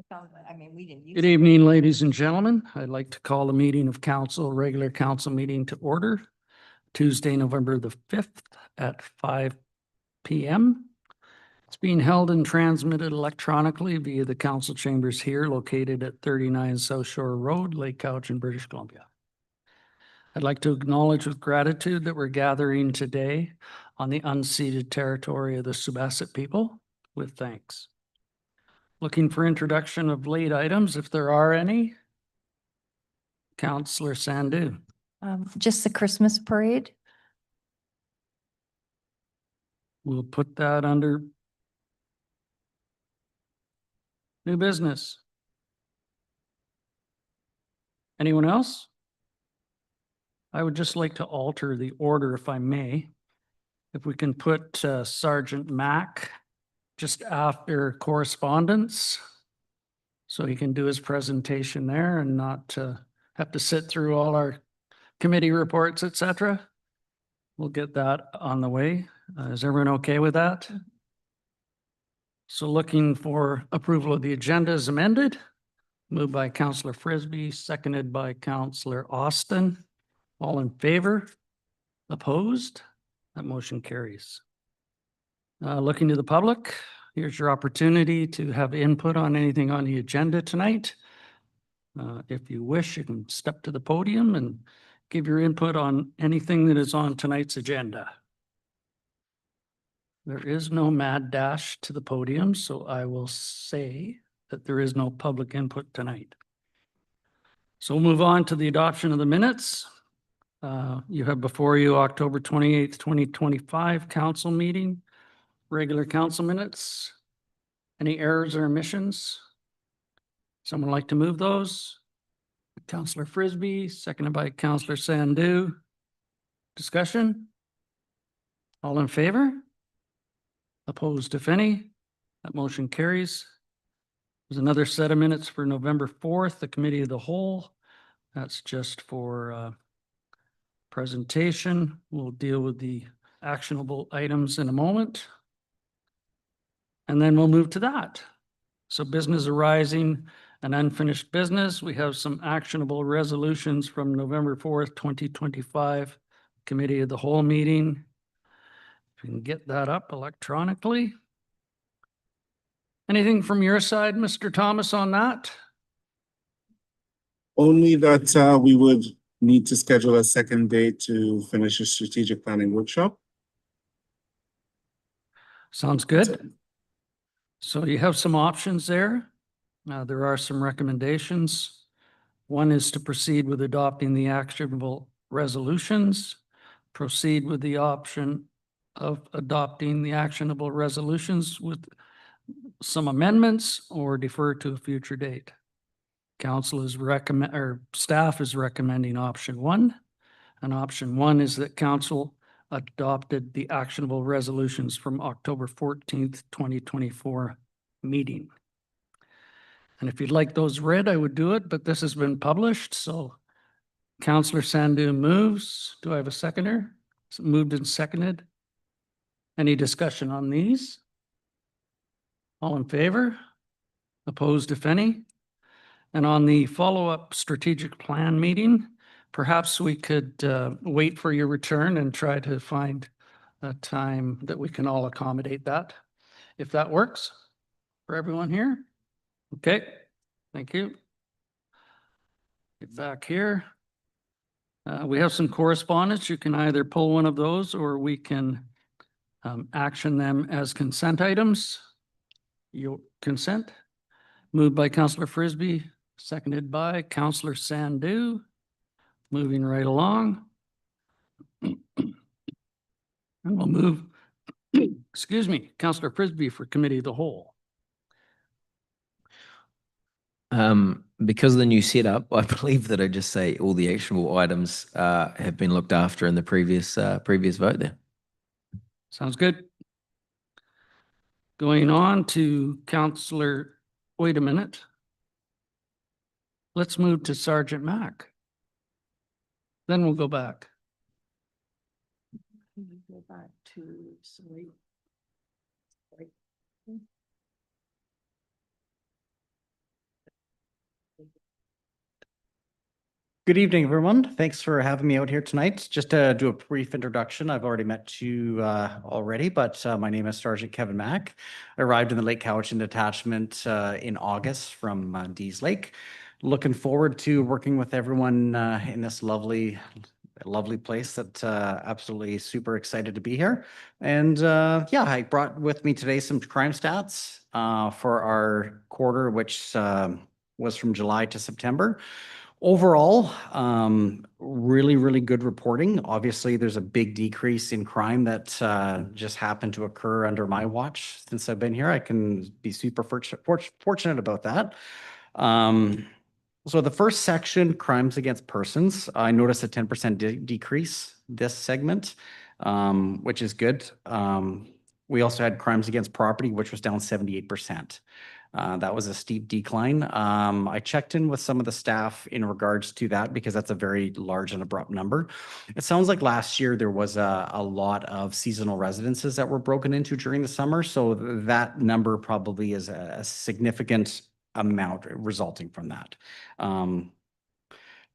found, we didn't use Good it. evening, ladies and gentlemen. I'd like to call the meeting of council, regular council meeting to order. Tuesday, November the 5th at 5 p.m. It's being held and transmitted electronically via the council chambers here located at 39 South Shore Road, Lake Cowichan, British Columbia. I'd like to acknowledge with gratitude that we're gathering today on the unceded territory of the Subasset people with thanks. Looking for introduction of late items, if there are any. Councillor Sandu. Just the Christmas parade. We'll put that under new business. Anyone else? I would just like to alter the order if I may. If we can put Sergeant Mack just after correspondence, so he can do his presentation there and not have to sit through all our committee reports, etc. We'll get that on the way. Is everyone okay with that? So looking for approval of the agenda as amended. Moved by Councillor Frisbee, seconded by Councillor Austin. All in favor? Opposed? That motion carries. Looking to the public, here's your opportunity to have input on anything on the agenda tonight. If you wish, you can step to the podium and give your input on anything that is on tonight's agenda. There is no mad dash to the podium, so I will say that there is no public input tonight. So we'll move on to the adoption of the minutes. You have before you October 28th, 2025 council meeting, regular council minutes. Any errors or omissions? Someone like to move those? Councillor Frisbee, seconded by Councillor Sandu. Discussion? All in favor? Opposed, if any? That motion carries. There's another set of minutes for November 4th, the Committee of the Whole. That's just for presentation. We'll deal with the actionable items in a moment. And then we'll move to that. So business arising and unfinished business. We have some actionable resolutions from November 4th, 2025, Committee of the Whole meeting. If you can get that up electronically. Anything from your side, Mr. Thomas, on that? Only that we would need to schedule a second date to finish a strategic planning workshop. Sounds good. So you have some options there. There are some recommendations. One is to proceed with adopting the actionable resolutions, proceed with the option of adopting the actionable resolutions with some amendments, or defer to a future date. Council is staff is recommending option one. And option one is that council adopted the actionable resolutions from October 14th, 2024 meeting. And if you'd like those read, I would do it, but this has been published. So Councillor Sandu moves. Do I have a seconder? Is it moved and seconded? Any discussion on these? All in favor? Opposed, if any? And on the follow-up strategic plan meeting, perhaps we could wait for your return and try to find a time that we can all accommodate that, if that works for everyone here. Okay, thank you. Get back here. We have some correspondence. You can either pull one of those or we can action them as consent items. Your consent. Moved by Councillor Frisbee, seconded by Councillor Sandu. Moving right along. And we'll move, excuse me, Councillor Frisbee for Committee of the Whole. Because of the new setup, I believe that I just say all the actionable items have been looked after in the previous vote there. Sounds good. Going on to Councillor, wait a minute. Let's move to Sergeant Mack. Then we'll go back. Go back to sleep. Good evening, everyone. Thanks for having me out here tonight. Just to do a brief introduction, I've already met you already, but my name is Sergeant Kevin Mack. I arrived in the Lake Cowichan detachment in August from Dees Lake. Looking forward to working with everyone in this lovely place that absolutely super excited to be here. And yeah, I brought with me today some crime stats for our quarter, which was from July to September. Overall, really, really good reporting. Obviously, there's a big decrease in crime that just happened to occur under my watch since I've been here. I can be super fortunate about that. So the first section, crimes against persons, I noticed a 10% decrease this segment, which is good. We also had crimes against property, which was down 78%. That was a steep decline. I checked in with some of the staff in regards to that because that's a very large and abrupt number. It sounds like last year there was a lot of seasonal residences that were broken into during the summer. So that number probably is a significant amount resulting from that.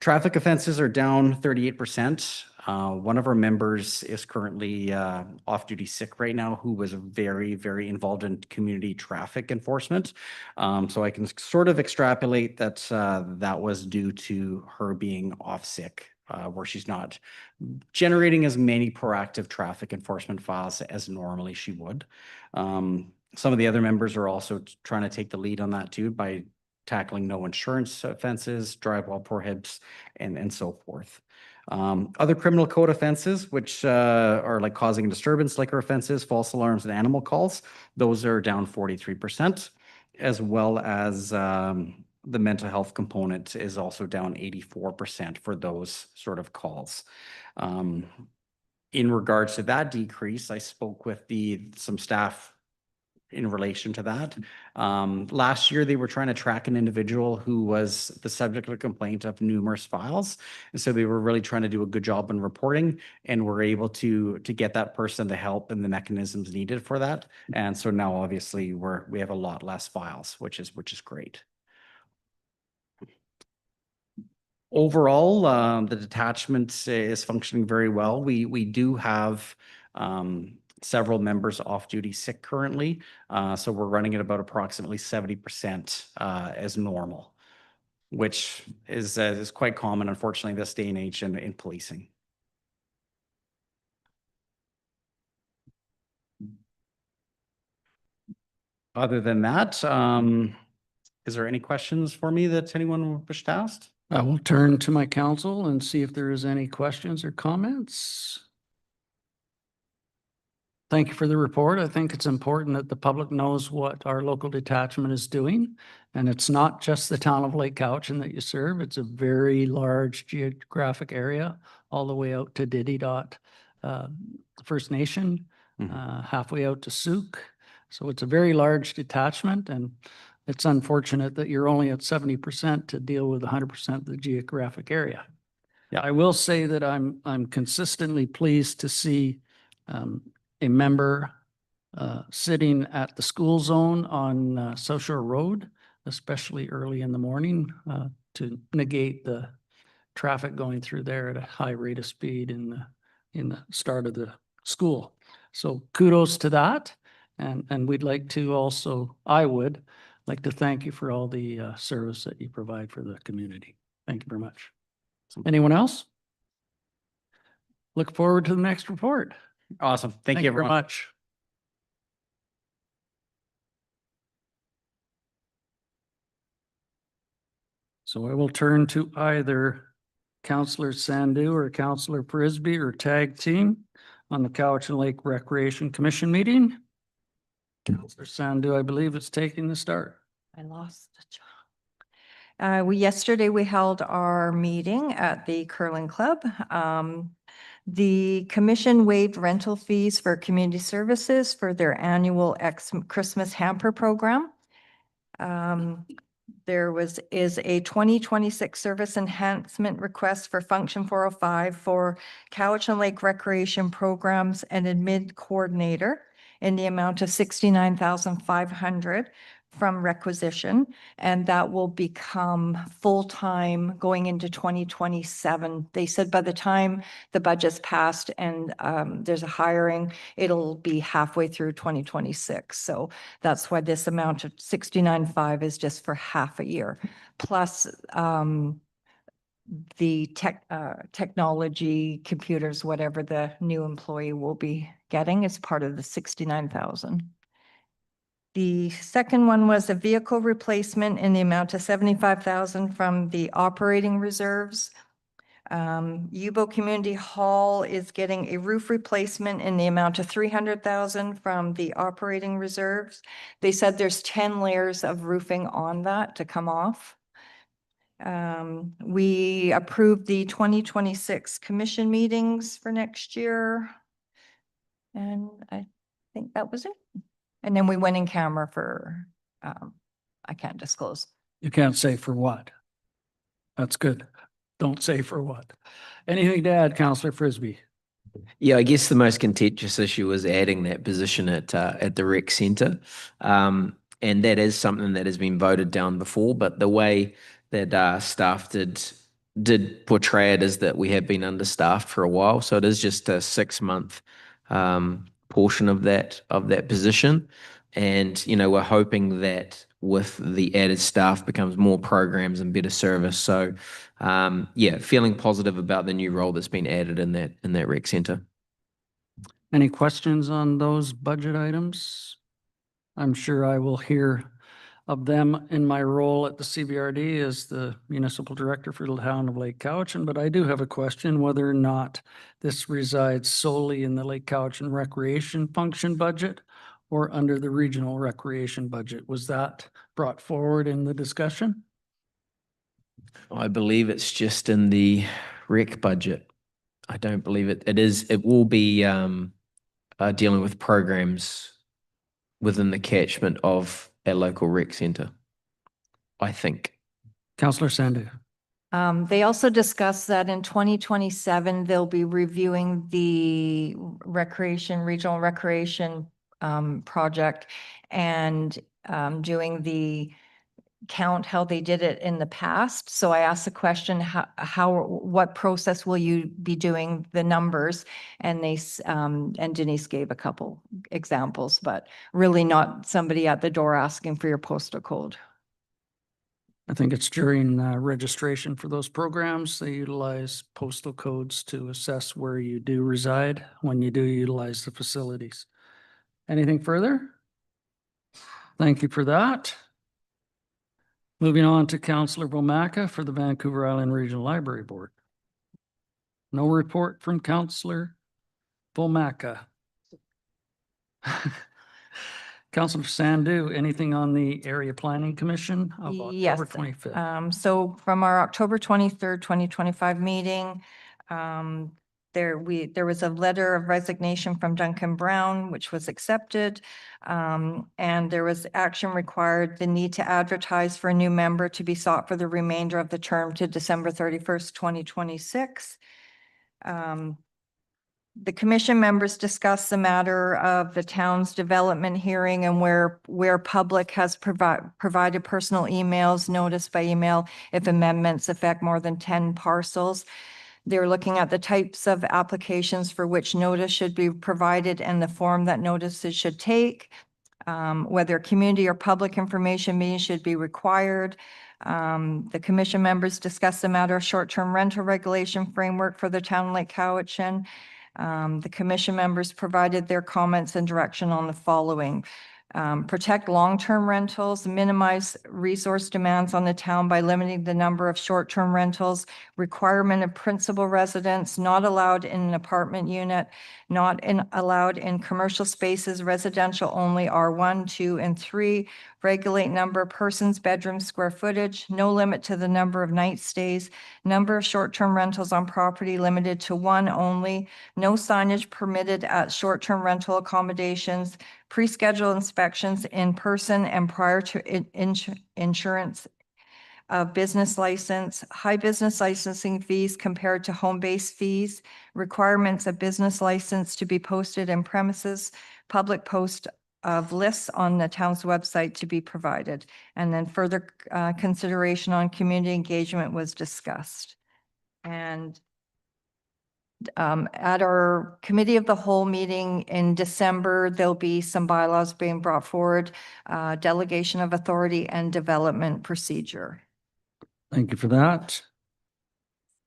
Traffic offenses are down 38%. One of our members is currently off-duty sick right now, who was very, very involved in community traffic enforcement. So I can sort of extrapolate that that was due to her being off sick, where she's not generating as many proactive traffic enforcement files as normally she would. Some of the other members are also trying to take the lead on that too by tackling no insurance offenses, drive while prohibits, and so forth. Other criminal code offenses, which are like causing disturbance, liquor offenses, false alarms, and animal calls, those are down 43%, as well as the mental health component is also down 84% for those sort of calls. In regards to that decrease, I spoke with some staff in relation to that. Last year, they were trying to track an individual who was the subject of a complaint of numerous files. And so they were really trying to do a good job in reporting and were able to get that person the help and the mechanisms needed for that. And so now obviously we have a lot less files, which is great. Overall, the detachment is functioning very well. We do have several members off-duty sick currently. So we're running at about approximately 70% as normal, which is quite common, unfortunately, this day and age in policing. Other than that, is there any questions for me that anyone would wish to ask? I will turn to my counsel and see if there is any questions or comments. Thank you for the report. I think it's important that the public knows what our local detachment is doing. And it's not just the town of Lake Cowichan that you serve. It's a very large geographic area, all the way out to Dididot First Nation, halfway out to Souk. So it's a very large detachment, and it's unfortunate that you're only at 70% to deal with 100% of the geographic area. Yeah. I will say that I'm consistently pleased to see a member sitting at the school zone on South Shore Road, especially early in the morning, to negate the traffic going through there at a high rate of speed in the start of the school. So kudos to that. And we'd like to also, I would like to thank you for all the service that you provide for the community. Thank you very much. Anyone else? Look forward to the next report. Awesome. Thank you, very everyone. much. So I will turn to either Councillor Sandu or Councillor Frisbee or tag team on the Cowichan Lake Recreation Commission meeting. Councillor Sandu, I believe, is taking the start. I lost the job. Yesterday we held our meeting at the Curling Club. The commission waived rental fees for community services for their annual Christmas hamper program. There is a 2026 service enhancement request for Function 405 for Cowichan Lake Recreation Programs and Admin Coordinator in the amount of $69,500 from requisition, and that will become full-time going into 2027. They said by the time the budget's passed and there's a hiring, it'll be halfway through 2026. So that's why this amount of 69.5 is just for half a year. Plus the technology, computers, whatever the new employee will be getting as part of the 69,000. The second one was a vehicle replacement in the amount of 75,000 from the operating reserves. Yubo Community Hall is getting a roof replacement in the amount of 300,000 from the operating reserves. They said there's 10 layers of roofing on that to come off. We approved the 2026 commission meetings for next year. And I think that was it. And then we went in camera for, I can't disclose. You can't say for what. That's good. Don't say for what. Anything to add, Councillor Frisbee? Yeah, I guess the most contentious issue was adding that position at the rec centre. And that is something that has been voted down before, but the way that staff did portray it is that we have been understaffed for a while. So it is just a 6-month portion of that position. And, you know, we're hoping that with the added staff becomes more programs and better service. So yeah, feeling positive about the new role that's been added in that rec centre. Any questions on those budget items? I'm sure I will hear of them in my role at the CBRD as the municipal director for the town of Lake Cowichan, but I do have a question whether or not this resides solely in the Lake Cowichan recreation function budget or under the regional recreation budget. Was that brought forward in the discussion? I believe it's just in the rec budget. I don't believe it. It will be dealing with programs within the catchment of a local rec centre, I think. Councillor Sandu. They also discussed that in 2027, they'll be reviewing the regional recreation project and doing the count how they did it in the past. So I asked the question, what process will you be doing the numbers? And and Denise gave a couple examples, but really not somebody at the door asking for your postal code. I think it's during registration for those programs. They utilize postal codes to assess where you do reside when you do utilize the facilities. Anything further? Thank you for that. Moving on to Councillor Bomaka for the Vancouver Island Regional Library Board. No report from Councillor Bomaka. Councillor Sandu, anything on the Area Planning Commission of Yes. October 25th? So from our October 23rd, 2025 meeting, there was a letter of resignation from Duncan Brown, which was accepted. And there was action required, the need to advertise for a new member to be sought for the remainder of the term to December 31st, 2026. The commission members discussed the matter of the town's development hearing and where public has provided personal emails, notice by email if amendments affect more than 10 parcels. They're looking at the types of applications for which notice should be provided and the form that notices should take, whether community or public information meetings should be required. The commission members discussed the matter of short-term rental regulation framework for the town of Lake Cowichan. The commission members provided their comments and direction on the following. Protect long-term rentals, minimize resource demands on the town by limiting the number of short-term rentals, requirement of principal residence, not allowed in an apartment unit, allowed in commercial spaces, residential only R1, 2, and 3, regulate number of persons, bedrooms, square footage, no limit to the number of night stays, number of short-term rentals on property limited to 1 only, no signage permitted at short-term rental accommodations, pre-scheduled inspections in person and prior to insurance of business license, high business licensing fees compared to home-based fees, requirements of business license to be posted in premises, public post of lists on the town's website to be provided. And then further consideration on community engagement was discussed. And at our committee of the whole meeting in December, there'll be some bylaws being brought forward, delegation of authority and development procedure. Thank you for that.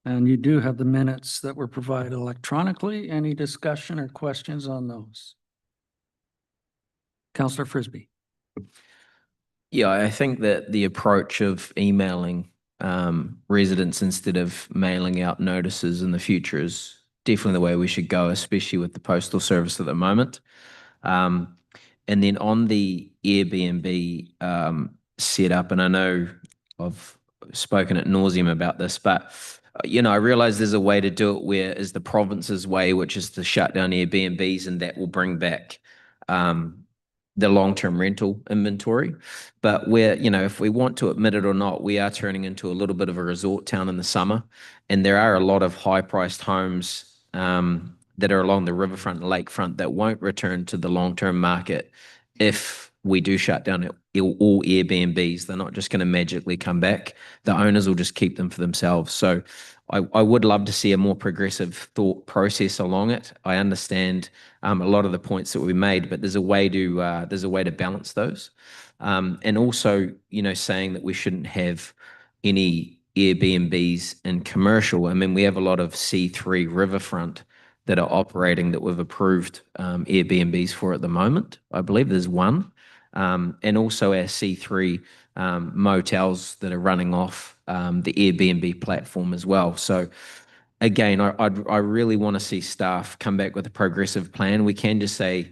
And you do have the minutes that were provided electronically. Any discussion or questions on those? Councillor Frisbee. Yeah, I think that the approach of emailing residents instead of mailing out notices in the future is definitely the way we should go, especially with the postal service at the moment. And then on the Airbnb setup, and I know I've spoken at nauseum about this, but I realize there's a way to do it where is the province's way, which is to shut down Airbnbs, and that will bring back the long-term rental inventory. But if we want to admit it or not, we are turning into a little bit of a resort town in the summer, and there are a lot of high-priced homes that are along the riverfront and lakefront that won't return to the long-term market if we do shut down all Airbnbs. They're not just going to magically come back. The owners will just keep them for themselves. So I would love to see a more progressive thought process along it. I understand a lot of the points that we made, but there's a way to balance those. And also, saying that we shouldn't have any Airbnbs in commercial. I mean, we have a lot of C3 riverfront that are operating that we've approved Airbnbs for at the moment. I believe there's one. And also our C3 motels that are running off the Airbnb platform as well. So again, I really want to see staff come back with a progressive plan. We can just say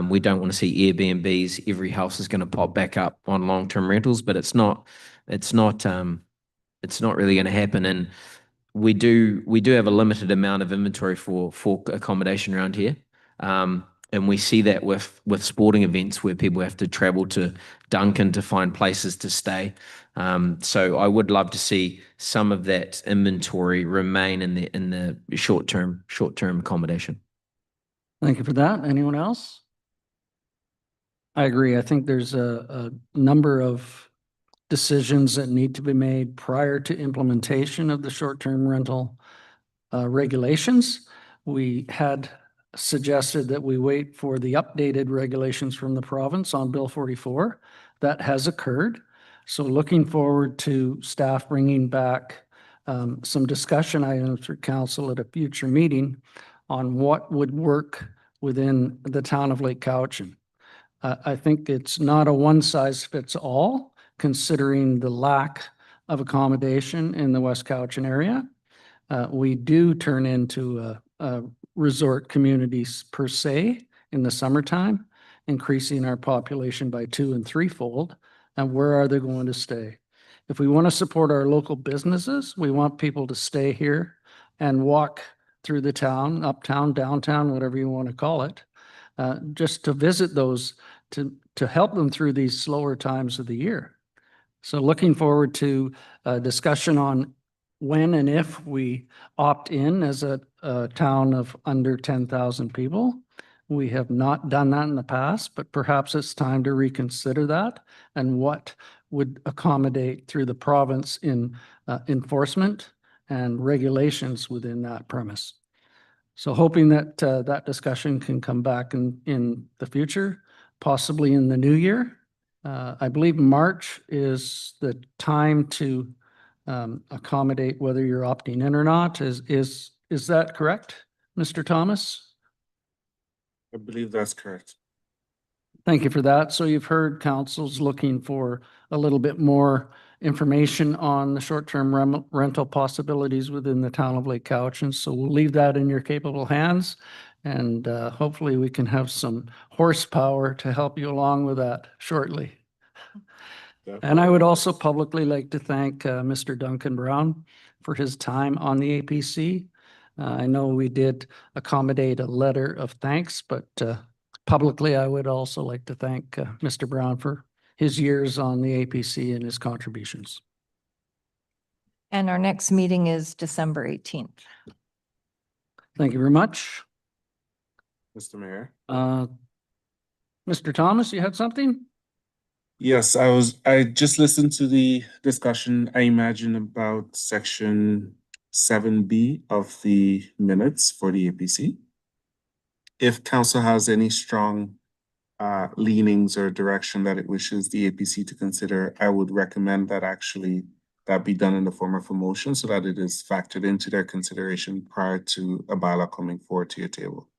we don't want to see Airbnbs. Every house is going to pop back up on long-term rentals, but it's not really going to happen. And we do have a limited amount of inventory for accommodation around here. And we see that with sporting events where people have to travel to Duncan to find places to stay. So I would love to see some of that inventory remain in the short-term accommodation. Thank you for that. Anyone else? I agree. I think there's a number of decisions that need to be made prior to implementation of the short-term rental regulations. We had suggested that we wait for the updated regulations from the province on Bill 44. That has occurred. So looking forward to staff bringing back some discussion items for council at a future meeting on what would work within the town of Lake Cowichan. I think it's not a one-size-fits-all, considering the lack of accommodation in the West Cowichan area. We do turn into a resort communities per se in the summertime, increasing our population by 2- and 3-fold. And where are they going to stay? If we want to support our local businesses, we want people to stay here and walk through the town, uptown, downtown, whatever you want to call it, just to visit those, to help them through these slower times of the year. So looking forward to a discussion on when and if we opt in as a town of under 10,000 people. We have not done that in the past, but perhaps it's time to reconsider that and what would accommodate through the province in enforcement and regulations within that premise. So hoping that that discussion can come back in the future, possibly in the new year. I believe March is the time to accommodate whether you're opting in or not. Is that correct, Mr. Thomas? I believe that's correct. Thank you for that. So you've heard council's looking for a little bit more information on the short-term rental possibilities within the town of Lake Cowichan. So we'll leave that in your capable hands, and hopefully we can have some horsepower to help you along with that shortly. And I would also publicly like to thank Mr. Duncan Brown for his time on the APC. I know we did accommodate a letter of thanks, but publicly I would also like to thank Mr. Brown for his years on the APC and his contributions. And our next meeting is December 18th. Thank you very much. Mr. Mayor, Mr. Thomas, you had something? Yes, I just listened to the discussion. I imagine about section 7B of the minutes for the APC. If council has any strong leanings or direction that it wishes the APC to consider, I would recommend that actually that be done in the form of a motion so that it is factored into their consideration prior to a bylaw coming forward to your table.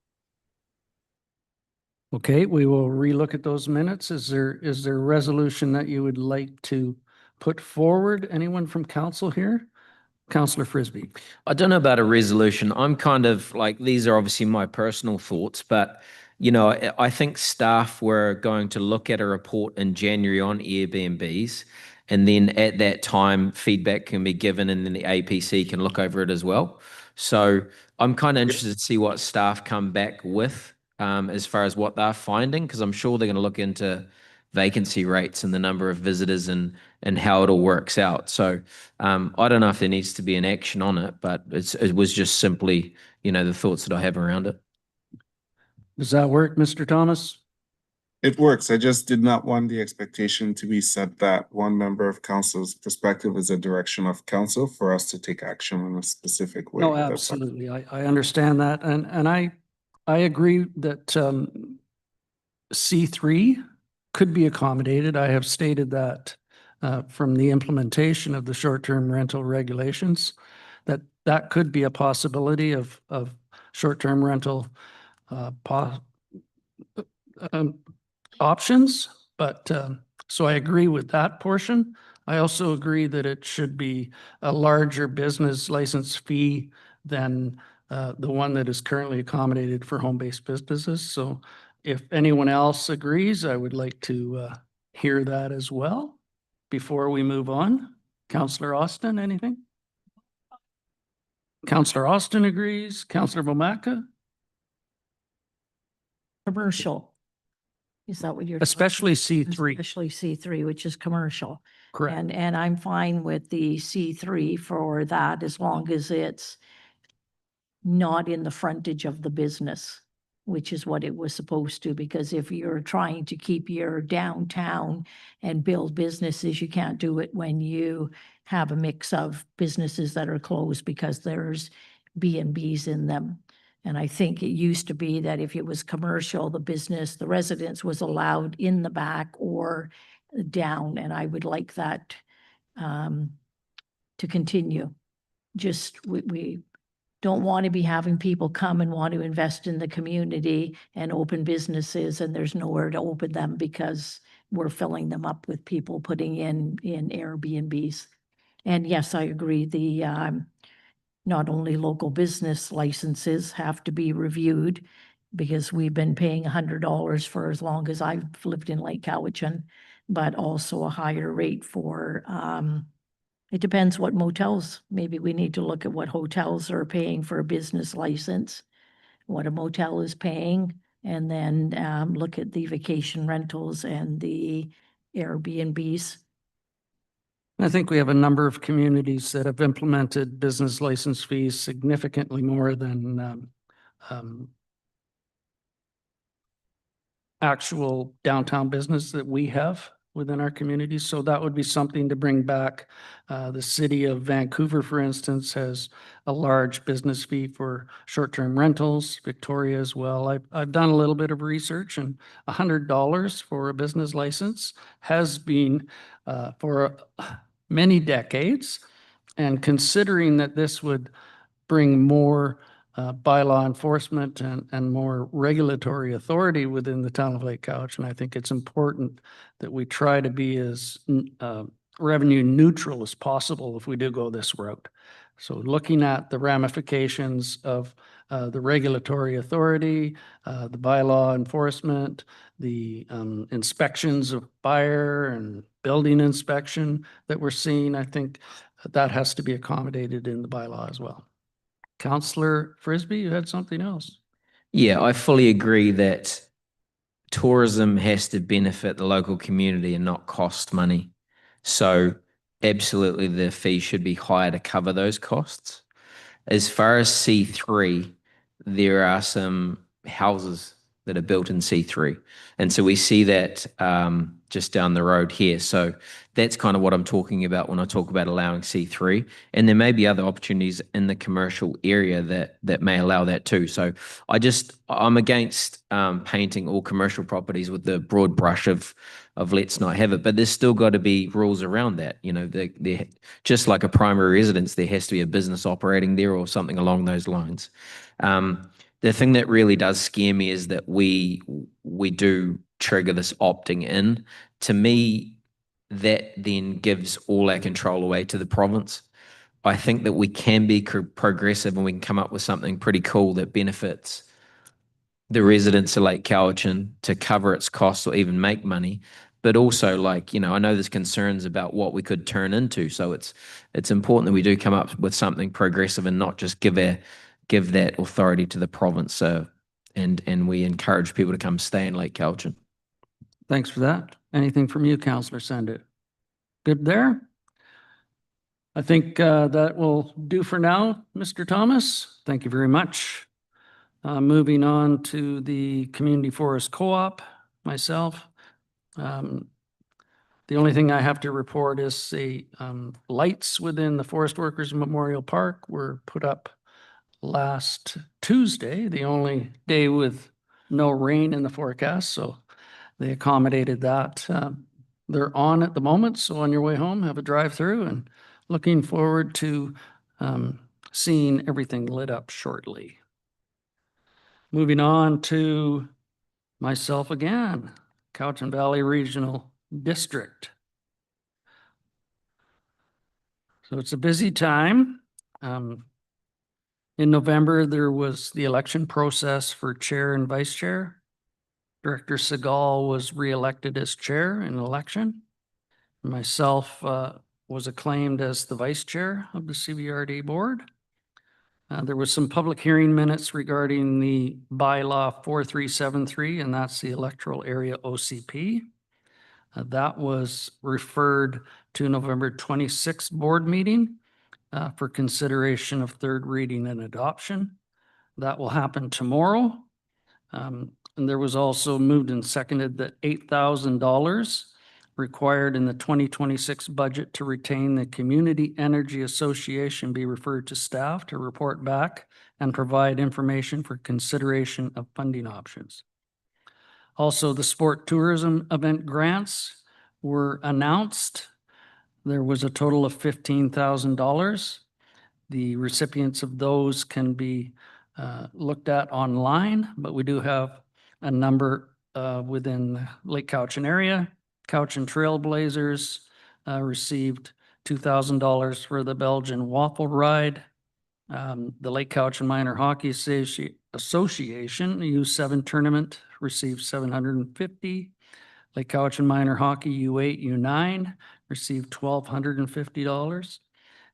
Okay, we will relook at those minutes. Is there a resolution that you would like to put forward? Anyone from council here? Councillor Frisbee. I don't know about a resolution. I'm kind of like, these are obviously my personal thoughts, but I think staff were going to look at a report in January on Airbnbs, and then at that time, feedback can be given, and then the APC can look over it as well. So I'm kind of interested to see what staff come back with as far as what they're finding, because I'm sure they're going to look into vacancy rates and the number of visitors and how it all works out. So I don't know if there needs to be an action on it, but it was just simply, the thoughts that I have around it. Does that work, Mr. Thomas? It works. I just did not want the expectation to be set that one member of council's perspective is a direction of council for us to take action in a specific way. No, That's all. absolutely. I understand that. And I agree that C3 could be accommodated. I have stated that from the implementation of the short-term rental regulations, that could be a possibility of short-term rental options. But so I agree with that portion. I also agree that it should be a larger business license fee than the one that is currently accommodated for home-based businesses. So if anyone else agrees, I would like to hear that as well before we move on. Councillor Austin, anything? Councillor Austin agrees. Councillor Vomaka? Commercial. Is that what you're? Especially C3, Especially C3, which is commercial. correct. And I'm fine with the C3 for that as long as it's not in the frontage of the business, which is what it was supposed to, because if you're trying to keep your downtown and build businesses, you can't do it when you have a mix of businesses that are closed because there's B&Bs in them. And I think it used to be that if it was commercial, the residence was allowed in the back or down, and I would like that to continue. Just, we don't want to be having people come and want to invest in the community and open businesses, and there's nowhere to open them because we're filling them up with people putting in Airbnbs. And yes, I agree, not only local business licenses have to be reviewed, because we've been paying $100 for as long as I've lived in Lake Cowichan, but also a higher rate for, it depends what motels, maybe we need to look at what hotels are paying for a business license, what a motel is paying, and then look at the vacation rentals and the Airbnbs. I think we have a number of communities that have implemented business license fees significantly more than actual downtown business that we have within our communities. So that would be something to bring back. The city of Vancouver, for instance, has a large business fee for short-term rentals, Victoria as well. I've done a little bit of research, and $100 for a business license has been for many decades. And considering that this would bring more bylaw enforcement and more regulatory authority within the town of Lake Cowichan, I think it's important that we try to be as revenue neutral as possible if we do go this route. So looking at the ramifications of the regulatory authority, the bylaw enforcement, the inspections of fire and building inspection that we're seeing, I think that has to be accommodated in the bylaw as well. Councillor Frisbee, you had something else? Yeah, I fully agree that tourism has to benefit the local community and not cost money. So absolutely the fee should be higher to cover those costs. As far as C3, there are some houses that are built in C3. And so we see that just down the road here. So that's kind of what I'm talking about when I talk about allowing C3. And there may be other opportunities in the commercial area that may allow that too. So I'm against painting all commercial properties with the broad brush of let's not have it, but there's still got to be rules around that. You know, just like a primary residence, there has to be a business operating there or something along those lines. The thing that really does scare me is that we do trigger this opting in. To me, that then gives all our control away to the province. I think that we can be progressive and we can come up with something pretty cool that benefits the residents of Lake Cowichan to cover its costs or even make money. But also, like, you know, I know there's concerns about what we could turn into. So it's important that we do come up with something progressive and not just give that authority to the province. And we encourage people to come stay in Lake Cowichan. Thanks for that. Anything from you, Councillor Sandu? Good there? I think that will do for now, Mr. Thomas. Thank you very much. Moving on to the Community Forest Co-op, myself. The only thing I have to report is the lights within the Forest Workers Memorial Park were put up last Tuesday, the only day with no rain in the forecast, so they accommodated that. They're on at the moment, so on your way home, have a drive-through, and looking forward to seeing everything lit up shortly. Moving on to myself again, Cowichan Valley Regional District. So it's a busy time. In November, there was the election process for chair and vice chair. Director Segal was reelected as chair in an election. Myself was acclaimed as the vice chair of the CVRD board. There was some public hearing minutes regarding the bylaw 4373, and that's the electoral area OCP. That was referred to November 26th board meeting for consideration of third reading and adoption. That will happen tomorrow. And there was also moved and seconded that $8,000 required in the 2026 budget to retain the Community Energy Association be referred to staff to report back and provide information for consideration of funding options. Also, the sport tourism event grants were announced. There was a total of $15,000. The recipients of those can be looked at online, but we do have a number within the Lake Cowichan area. Cowichan Trailblazers received $2,000 for the Belgian waffle ride. The Lake Cowichan Minor Hockey Association, the U7 tournament, received $750. Lake Cowichan Minor Hockey U8, U9 received $1,250.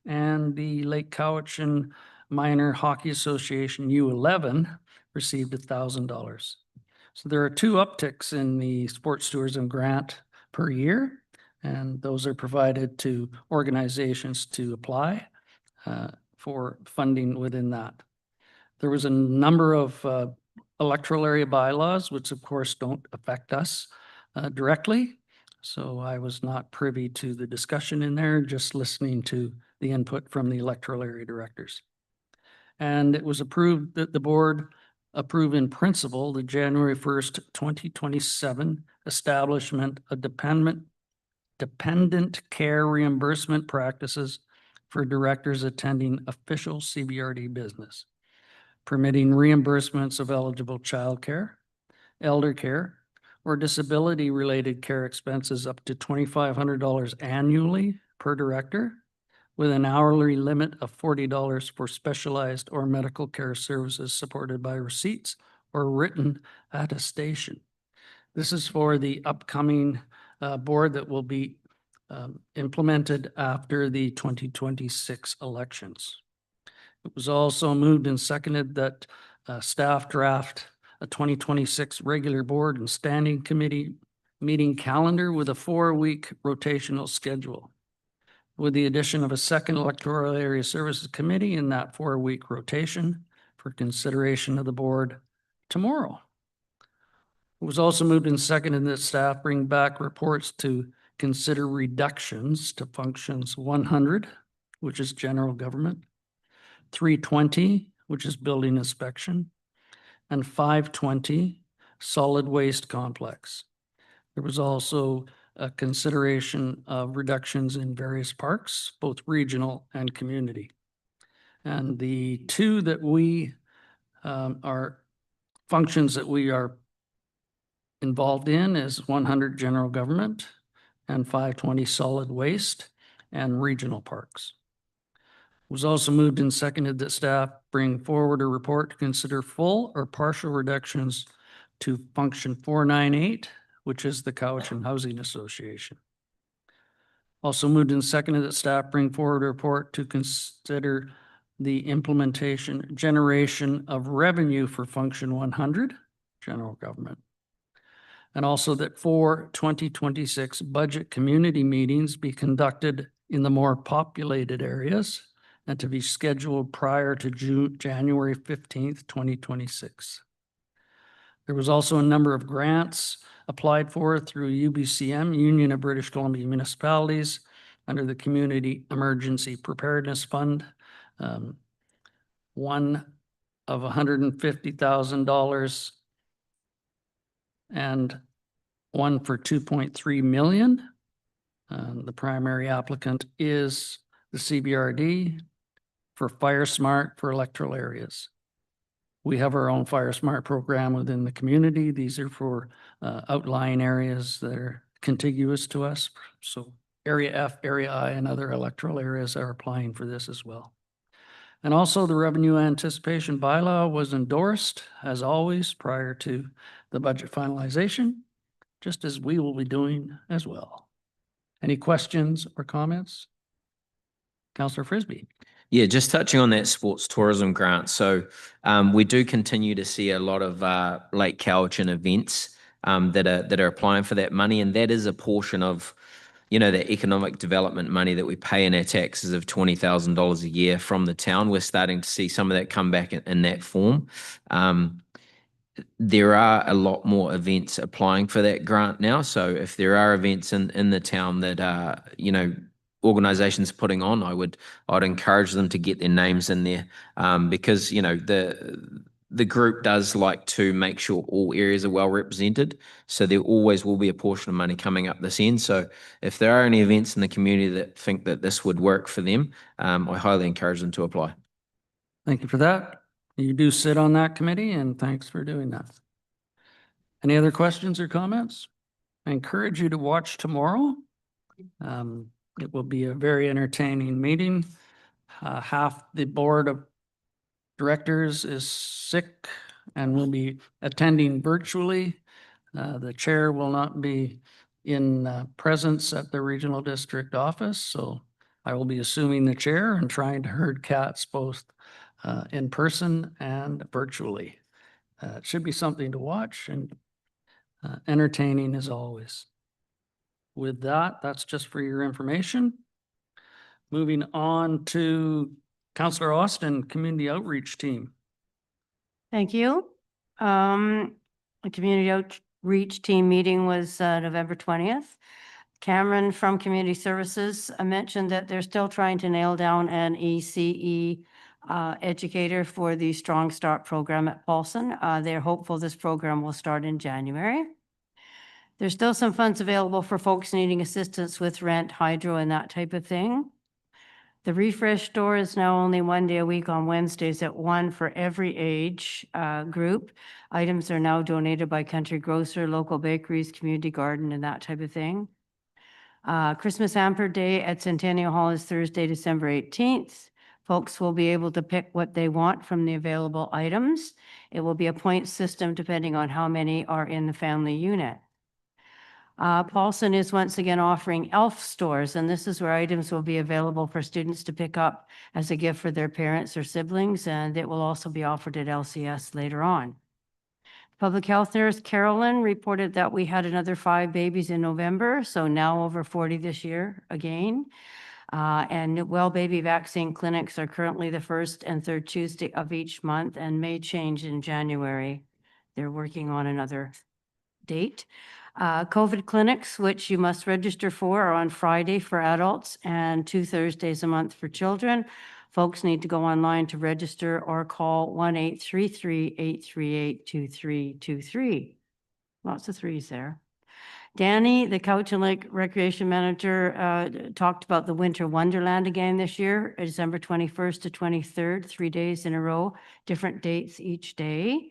And the Lake Cowichan Minor Hockey Association U11 received $1,000. So there are two upticks in the sports tourism grant per year, and those are provided to organizations to apply for funding within that. There was a number of electoral area bylaws, which of course don't affect us directly. So I was not privy to the discussion in there, just listening to the input from the electoral area directors. And it was approved that the board approve in principle the January 1st, 2027 establishment of dependent care reimbursement practices for directors attending official CVRD business, permitting reimbursements of eligible childcare, elder care, or disability-related care expenses up to $2,500 annually per director, with an hourly limit of $40 for specialized or medical care services supported by receipts or written attestation. This is for the upcoming board that will be implemented after the 2026 elections. It was also moved and seconded that staff draft a 2026 regular board and standing committee meeting calendar with a 4-week rotational schedule, with the addition of a second electoral area services committee in that 4-week rotation for consideration of the board tomorrow. It was also moved and seconded that staff bring back reports to consider reductions to functions 100, which is general government, 320, which is building inspection, and 520, solid waste complex. There was also a consideration of reductions in various parks, both regional and community. And the two that we are functions that we are involved in is 100 general government and 520 solid waste and regional parks. It was also moved and seconded that staff bring forward a report to consider full or partial reductions to function 498, which is the Cowichan Housing Association. Also moved and seconded that staff bring forward a report to consider the implementation generation of revenue for function 100, general government. And also that 4 2026 budget community meetings be conducted in the more populated areas and to be scheduled prior to January 15th, 2026. There was also a number of grants applied for through UBCM, Union of British Columbia Municipalities, under the Community Emergency Preparedness Fund. One of $150,000 and one for 2.3 million. The primary applicant is the CBRD for Fire Smart for electoral areas. We have our own Fire Smart program within the community. These are for outlying areas that are contiguous to us. So Area F, Area I, and other electoral areas are applying for this as well. And also the revenue anticipation bylaw was endorsed, as always, prior to the budget finalization, just as we will be doing as well. Any questions or comments? Councillor Frisbee. Yeah, just touching on that sports tourism grant. So we do continue to see a lot of Lake Cowichan events that are applying for that money, and that is a portion of, you know, the economic development money that we pay in our taxes of $20,000 a year from the town. We're starting to see some of that come back in that form. There are a lot more events applying for that grant now. So if there are events in the town that you know, organizations putting on, I'd encourage them to get their names in there, because, you know, the group does like to make sure all areas are well represented. So there always will be a portion of money coming up this end. So if there are any events in the community that think that this would work for them, I highly encourage them to apply. Thank you for that. You do sit on that committee, and thanks for doing that. Any other questions or comments? I encourage you to watch tomorrow. It will be a very entertaining meeting. Half the board of directors is sick and will be attending virtually. The chair will not be in presence at the regional district office, so I will be assuming the chair and trying to herd cats both in person and virtually. It should be something to watch and entertaining as always. With that, that's just for your information. Moving on to Councillor Austin, Community Outreach Team. Thank you. The community outreach team meeting was November 20th. Cameron from Community Services mentioned that they're still trying to nail down an ECE educator for the Strong Start program at Paulson. They're hopeful this program will start in January. There's still some funds available for folks needing assistance with rent, hydro, and that type of thing. The refresh store is now only one day a week on Wednesdays at 1 for every age group. Items are now donated by Country Grocer, local bakeries, community garden, and that type of thing. Christmas Hamper Day at Centennial Hall is Thursday, December 18th. Folks will be able to pick what they want from the available items. It will be a point system depending on how many are in the family unit. Paulson is once again offering ELF stores, and this is where items will be available for students to pick up as a gift for their parents or siblings, and it will also be offered at LCS later on. Public health nurse Carolyn reported that we had another 5 babies in November, so now over 40 this year again. And well baby vaccine clinics are currently the first and third Tuesday of each month and may change in January. They're working on another date. COVID clinics, which you must register for, are on Friday for adults and 2 Thursdays a month for children. Folks need to go online to register or call 1-833-838-2323. Lots of threes there. Danny, the Cowichan Lake Recreation Manager, talked about the Winter Wonderland again this year, December 21st to 23rd, 3 days in a row, different dates each day.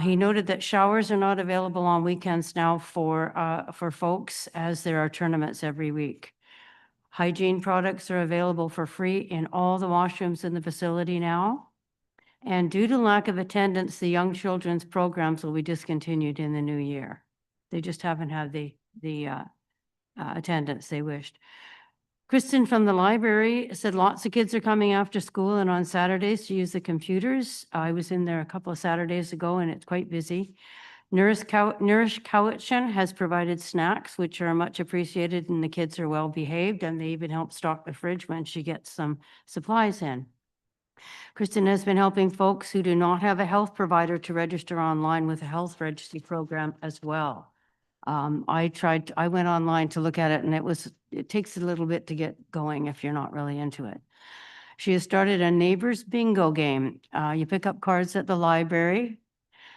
He noted that showers are not available on weekends now for folks, as there are tournaments every week. Hygiene products are available for free in all the washrooms in the facility now. And due to lack of attendance, the young children's programs will be discontinued in the new year. They just haven't had the attendance they wished. Kristen from the library said lots of kids are coming after school and on Saturdays to use the computers. I was in there a couple of Saturdays ago and it's quite busy. Nourish Cowichan has provided snacks, which are much appreciated, and the kids are well behaved, and they even help stock the fridge when she gets some supplies in. Kristen has been helping folks who do not have a health provider to register online with a health registry program as well. I went online to look at it, and it takes a little bit to get going if you're not really into it. She has started a neighbors bingo game. You pick up cards at the library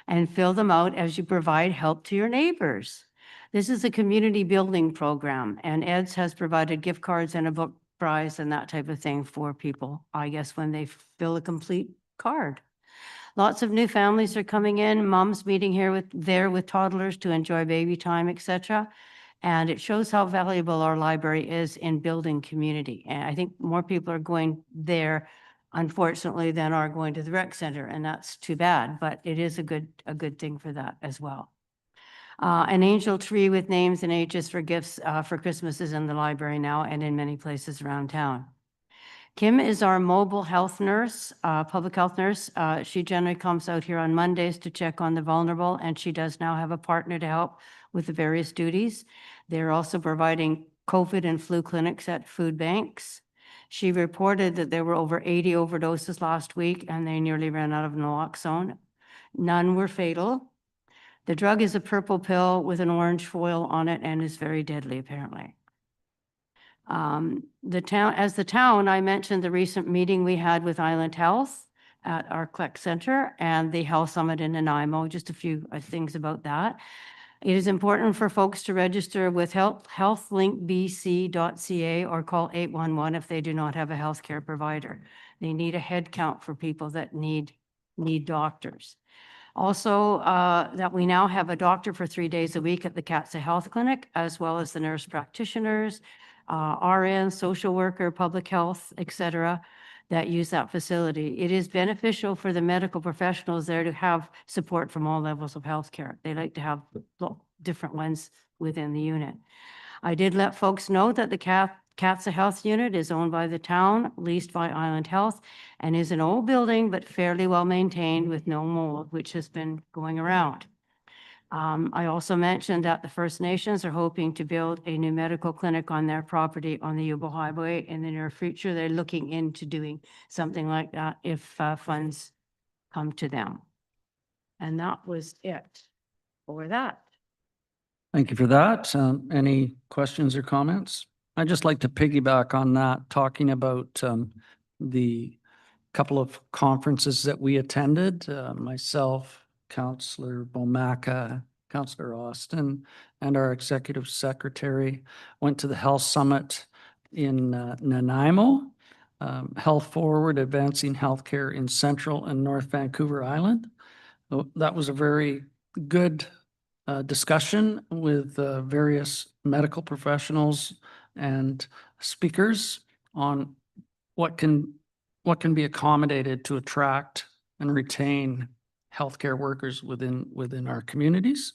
and fill them out as you provide help to your neighbors. This is a community building program, and EDS has provided gift cards and a book prize and that type of thing for people, I guess, when they fill a complete card. Lots of new families are coming in, moms meeting there with toddlers to enjoy baby time, etc. And it shows how valuable our library is in building community. And I think more people are going there, unfortunately, than are going to the rec center, and that's too bad, but it is a good thing for that as well. An angel tree with names and ages for gifts for Christmas is in the library now and in many places around town. Kim is our mobile health nurse, public health nurse. She generally comes out here on Mondays to check on the vulnerable, and she does now have a partner to help with the various duties. They're also providing COVID and flu clinics at food banks. She reported that there were over 80 overdoses last week, and they nearly ran out of naloxone. None were fatal. The drug is a purple pill with an orange foil on it and is very deadly, apparently. As the town, I mentioned the recent meeting we had with Island Health at our CLEC Center and the Health Summit in Nanaimo, just a few things about that. It is important for folks to register with healthlinkbc.ca or call 811 if they do not have a healthcare provider. They need a head count for people that need doctors. Also, that we now have a doctor for 3 days a week at the CATSA Health Clinic, as well as the nurse practitioners, RN, social worker, public health, etc., that use that facility. It is beneficial for the medical professionals there to have support from all levels of healthcare. They like to have different ones within the unit. I did let folks know that the CATSA Health Unit is owned by the town, leased by Island Health, and is an old building, but fairly well maintained with no mold, which has been going around. I also mentioned that the First Nations are hoping to build a new medical clinic on their property on the Yuba Highway in the near future. They're looking into doing something like that if funds come to them. And that was it for that. Thank you for that. Any questions or comments? I'd just like to piggyback on that, talking about the couple of conferences that we attended, myself, Councillor Bomaka, Councillor Austin, and our executive secretary went to the Health Summit in Nanaimo, Health Forward, Advancing Healthcare in Central and North Vancouver Island. That was a very good discussion with various medical professionals and speakers on what can be accommodated to attract and retain healthcare workers within our communities.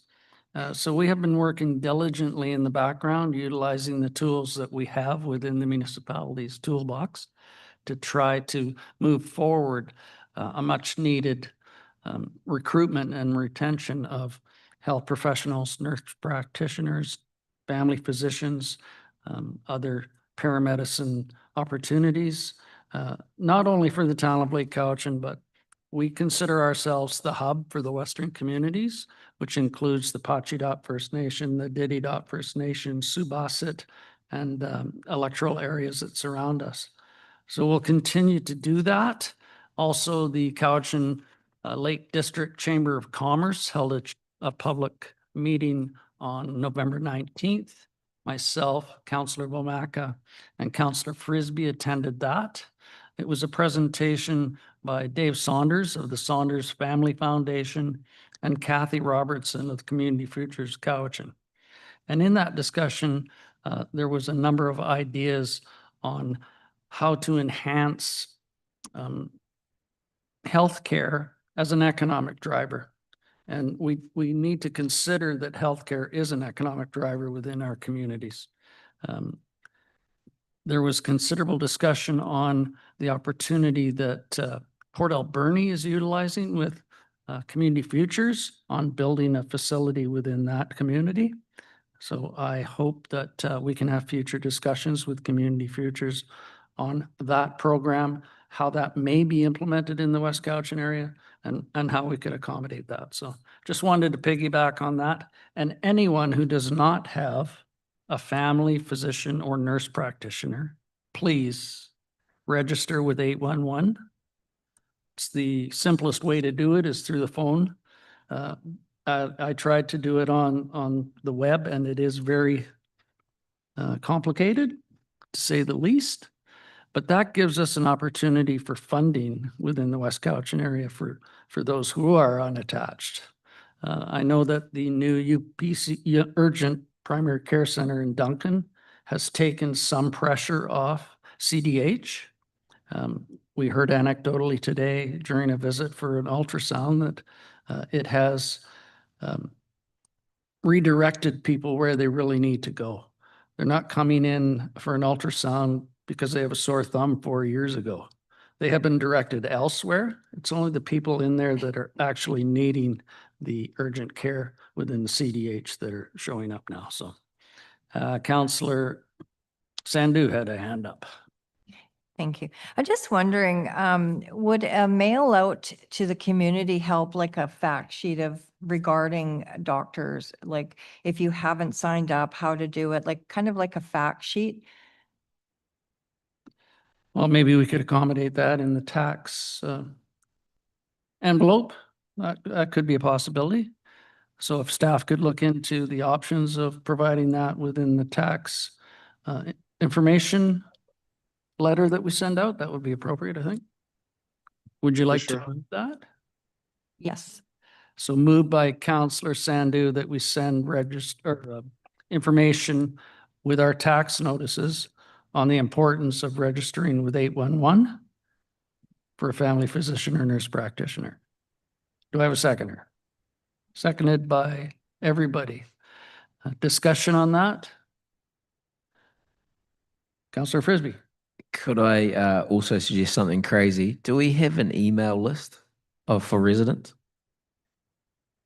So we have been working diligently in the background, utilizing the tools that we have within the municipality's toolbox to try to move forward a much needed recruitment and retention of health professionals, nurse practitioners, family physicians, other paramedicine opportunities, not only for the town of Lake Cowichan, but we consider ourselves the hub for the Western communities, which includes the Pachidot First Nation, the Dididot First Nation, Subasit, and electoral areas that surround us. So we'll continue to do that. Also, the Cowichan Lake District Chamber of Commerce held a public meeting on November 19th. Myself, Councillor Womaka, and Councillor Frisbee attended that. It was a presentation by Dave Saunders of the Saunders Family Foundation and Kathy Robertson of the Community Futures Cowichan. And in that discussion, there was a number of ideas on how to enhance healthcare as an economic driver. And we need to consider that healthcare is an economic driver within our communities. There was considerable discussion on the opportunity that Port Alberni is utilizing with Community Futures on building a facility within that community. So I hope that we can have future discussions with Community Futures on that program, how that may be implemented in the West Cowichan area, and how we could accommodate that. So just wanted to piggyback on that. And anyone who does not have a family physician or nurse practitioner, please register with 811. It's the simplest way to do it is through the phone. I tried to do it on the web, and it is very complicated, to say the least. But that gives us an opportunity for funding within the West Cowichan area for those who are unattached. I know that the new UPC Urgent Primary Care Center in Duncan has taken some pressure off CDH. We heard anecdotally today during a visit for an ultrasound that it has redirected people where they really need to go. They're not coming in for an ultrasound because they have a sore thumb 4 years ago. They have been directed elsewhere. It's only the people in there that are actually needing the urgent care within the CDH that are showing up now. So Councillor Sandu had a hand up. Thank you. I'm just wondering, would a mail out to the community help, like a fact sheet of regarding doctors? Like if you haven't signed up, how to do it, like kind of like a fact sheet? Well, maybe we could accommodate that in the tax envelope. That could be a possibility. So if staff could look into the options of providing that within the tax information letter that we send out, that would be appropriate, I think. Would you like to sure. move that? Yes. So moved by Councillor Sandu that we send information with our tax notices on the importance of registering with 811 for a family physician or nurse practitioner. Do I have a seconder? Seconded by everybody. Discussion on that? Councillor Frisbee. Could I also suggest something crazy? Do we have an email list for residents?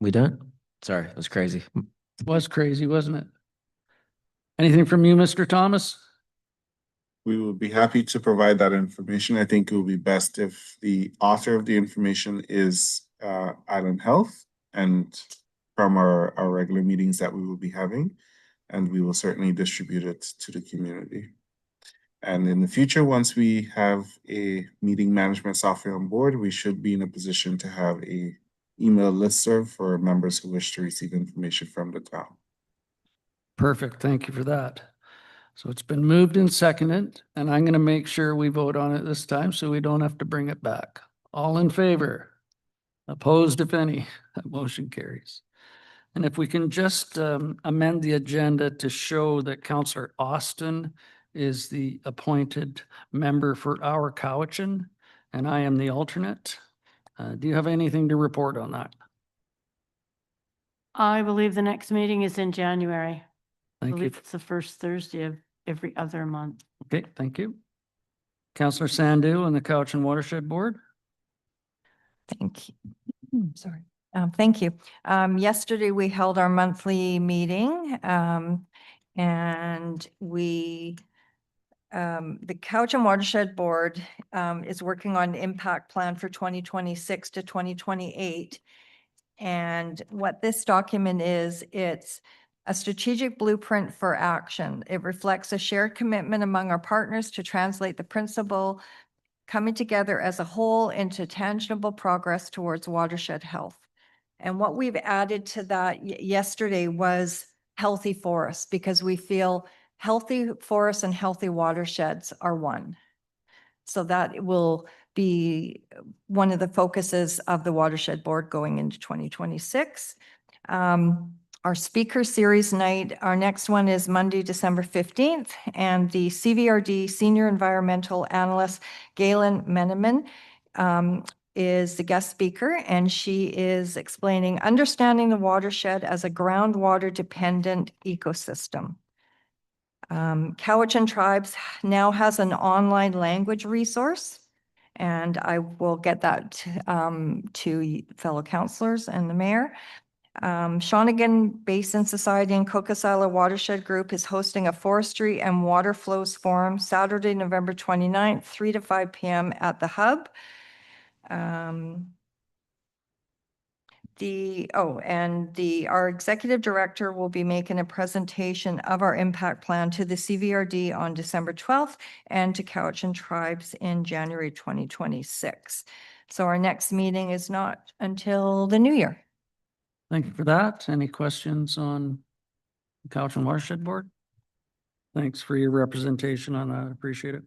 We don't? Sorry, it was crazy. Was crazy, wasn't it? Anything from you, Mr. Thomas? We would be happy to provide that information. I think it would be best if the author of the information is Island Health and from our regular meetings that we will be having, and we will certainly distribute it to the community. And in the future, once we have a meeting management software on board, we should be in a position to have a email listserv for members who wish to receive information from the town. Perfect. Thank you for that. So it's been moved and seconded, and I'm going to make sure we vote on it this time so we don't have to bring it back. All in favor? Opposed, if any? That motion carries. And if we can just amend the agenda to show that Councillor Austin is the appointed member for our Cowichan, and I am the alternate. Do you have anything to report on that? I believe the next meeting is in January. I Thank you. believe it's the first Thursday of every other month. Okay, thank you. Councillor Sandu and the Cowichan Watershed Board. Thank you. Sorry. Thank you. Yesterday we held our monthly meeting and we the Cowichan Watershed Board is working on an impact plan for 2026 to 2028. And what this document is, it's a strategic blueprint for action. It reflects a shared commitment among our partners to translate the principle coming together as a whole into tangible progress towards watershed health. And what we've added to that yesterday was healthy forests, because we feel healthy forests and healthy watersheds are one. So that will be one of the focuses of the Watershed Board going into 2026. Our speaker series night, our next one is Monday, December 15th, and the CVRD Senior Environmental Analyst, Galen Meneman, is the guest speaker, and she is explaining understanding the watershed as a groundwater-dependent ecosystem. Cowichan Tribes now has an online language resource, and I will get that to fellow councillors and the mayor. Shawnigan Basin Society and Cocosala Watershed Group is hosting a forestry and water flows forum Saturday, November 29th, 3 to 5 p.m. at the Hub. Our executive director will be making a presentation of our impact plan to the CVRD on December 12th and to Cowichan Tribes in January 2026. So our next meeting is not until the new year. Thank you for that. Any questions on the Cowichan Watershed Board? Thanks for your representation on that. I appreciate it.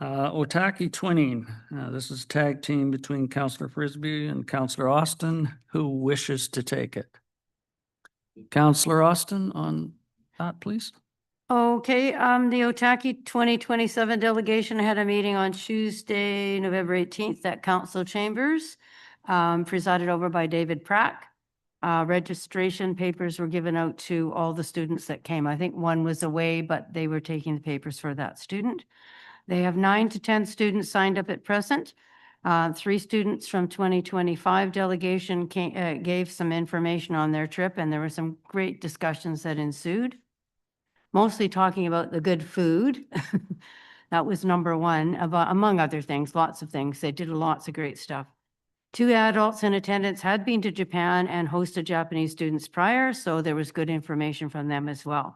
Otaki Twinning. This is tag team between Councillor Frisbee and Councillor Austin. Who wishes to take it? Councillor Austin on that, please. Okay, the Otaki 2027 delegation had a meeting on Tuesday, November 18th at Council Chambers, presided over by David Pratt. Registration papers were given out to all the students that came. I think one was away, but they were taking the papers for that student. They have 9 to 10 students signed up at present. 3 students from 2025 delegation gave some information on their trip, and there were some great discussions that ensued. Mostly talking about the good food. That was number one, among other things, lots of things. They did lots of great stuff. 2 adults in attendance had been to Japan and hosted Japanese students prior, so there was good information from them as well.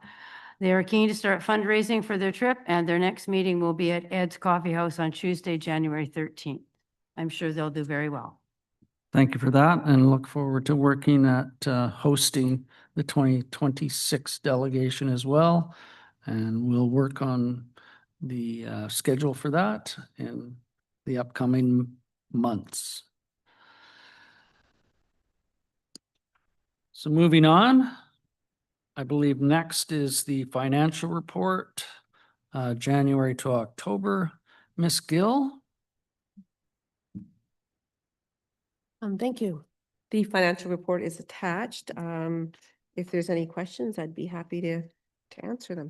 They are keen to start fundraising for their trip, and their next meeting will be at Ed's Coffee House on Tuesday, January 13th. I'm sure they'll do very well. Thank you for that, and look forward to working at hosting the 2026 delegation as well. And we'll work on the schedule for that in the upcoming months. So moving on, I believe next is the financial report, January to October. Ms. Gill? Thank you. The financial report is attached. If there's any questions, I'd be happy to answer them.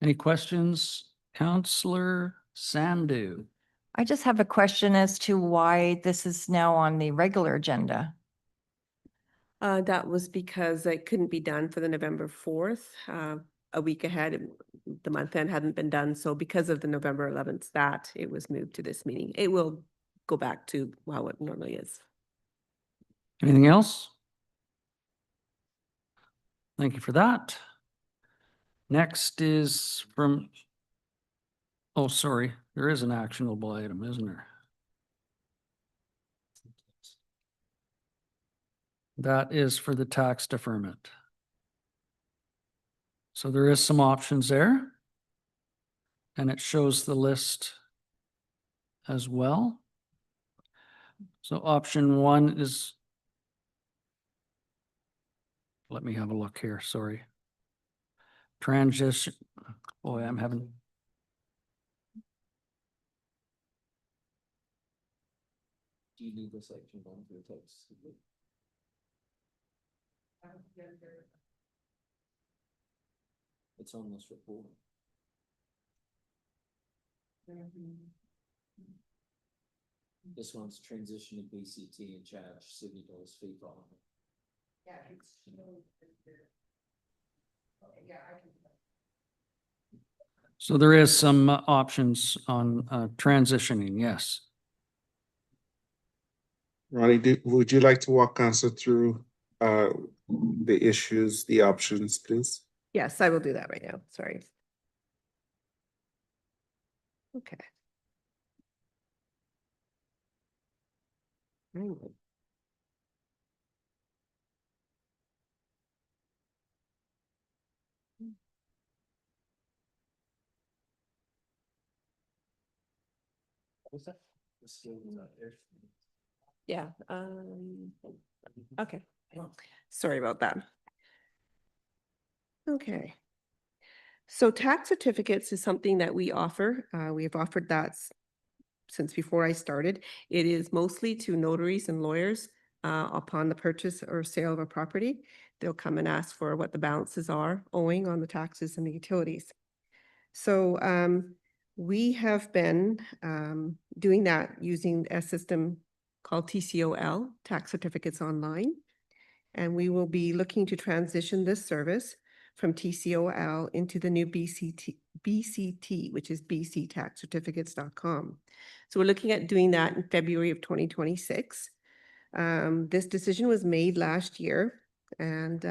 Any questions? Councillor Sandu? I just have a question as to why this is now on the regular agenda. That was because it couldn't be done for the November 4th, a week ahead. The month end hadn't been done. So because of the November 11th, it was moved to this meeting. It will go back to how it normally is. Anything else? Thank you for that. Next is from, oh, sorry, there is an actionable item, isn't there? That is for the tax deferment. So there is some options there. And it shows the list as well. So option 1 is, let me have a look here, sorry. Transition, boy, I'm having. Do you need the section 1 for the text? It's on this report. This one's transition to BCT and charge $70 fee for it. Yeah, it's, okay, yeah, I can. So there is some options on transitioning, yes. Ronnie, would you like to walk council through the issues, the options, please? Yes, I will do that right now. Sorry. Okay. Right. Yeah. Okay. Sorry about that. Okay. So tax certificates is something that we offer. We have offered that since before I started. It is mostly to notaries and lawyers upon the purchase or sale of a property. They'll come and ask for what the balances are owing on the taxes and the utilities. So we have been doing that using a system called TCOL, Tax Certificates Online. And we will be looking to transition this service from TCOL into the new BCT, which is bctaxcertificates.com. So we're looking at doing that in February of 2026. This decision was made last year, and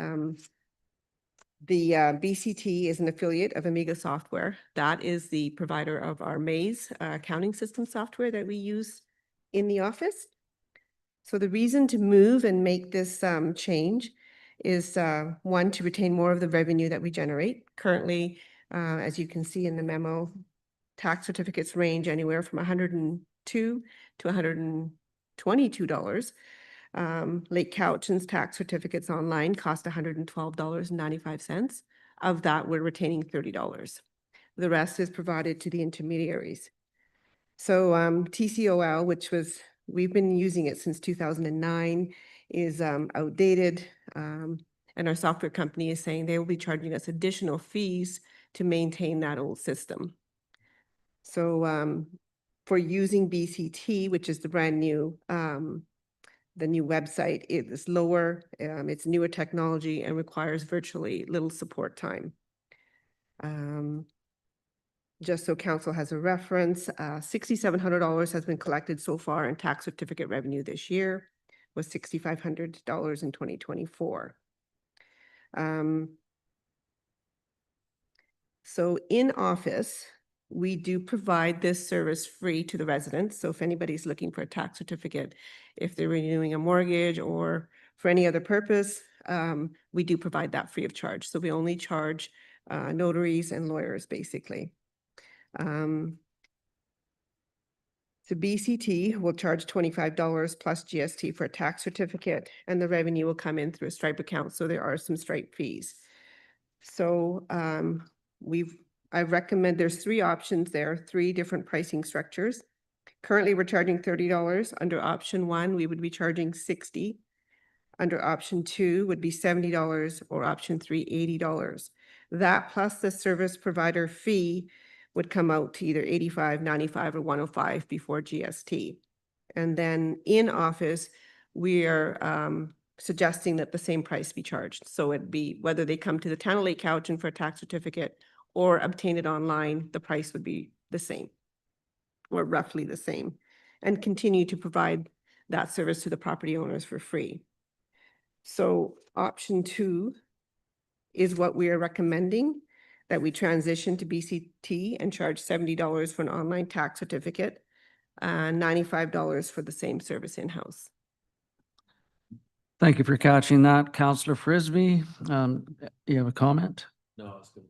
the BCT is an affiliate of Amiga Software. That is the provider of our Maze accounting system software that we use in the office. So the reason to move and make this change is one, to retain more of the revenue that we generate. Currently, as you can see in the memo, tax certificates range anywhere from $102 to $122. Lake Cowichan's tax certificates online cost $112.95. Of that, we're retaining $30. The rest is provided to the intermediaries. So TCOL, we've been using it since 2009, is outdated. And our software company is saying they will be charging us additional fees to maintain that old system. So for using BCT, which is the brand new, the new website, it is lower, it's newer technology and requires virtually little support time. Just so council has a reference, $6,700 has been collected so far in tax certificate revenue this year, was $6,500 in 2024. So in office, we do provide this service free to the residents. So if anybody's looking for a tax certificate, if they're renewing a mortgage or for any other purpose, we do provide that free of charge. So we only charge notaries and lawyers, basically. So BCT will charge $25 plus GST for a tax certificate, and the revenue will come in through a Stripe account. So there are some Stripe fees. So I recommend there's three options there, three different pricing structures. Currently, we're charging $30. Under option 1, we would be charging $60. Under option 2 would be $70, or option 3, $80. That plus the service provider fee would come out to either $85, $95, or $105 before GST. And then in office, we are suggesting that the same price be charged. So it'd be whether they come to the town of Lake Cowichan for a tax certificate or obtain it online, the price would be the same or roughly the same, and continue to provide that service to the property owners for free. So option 2 is what we are recommending, that we transition to BCT and charge $70 for an online tax certificate and $95 for the same service in-house. Thank you for catching that, Councillor Frisbee. You have a comment? No, it's good.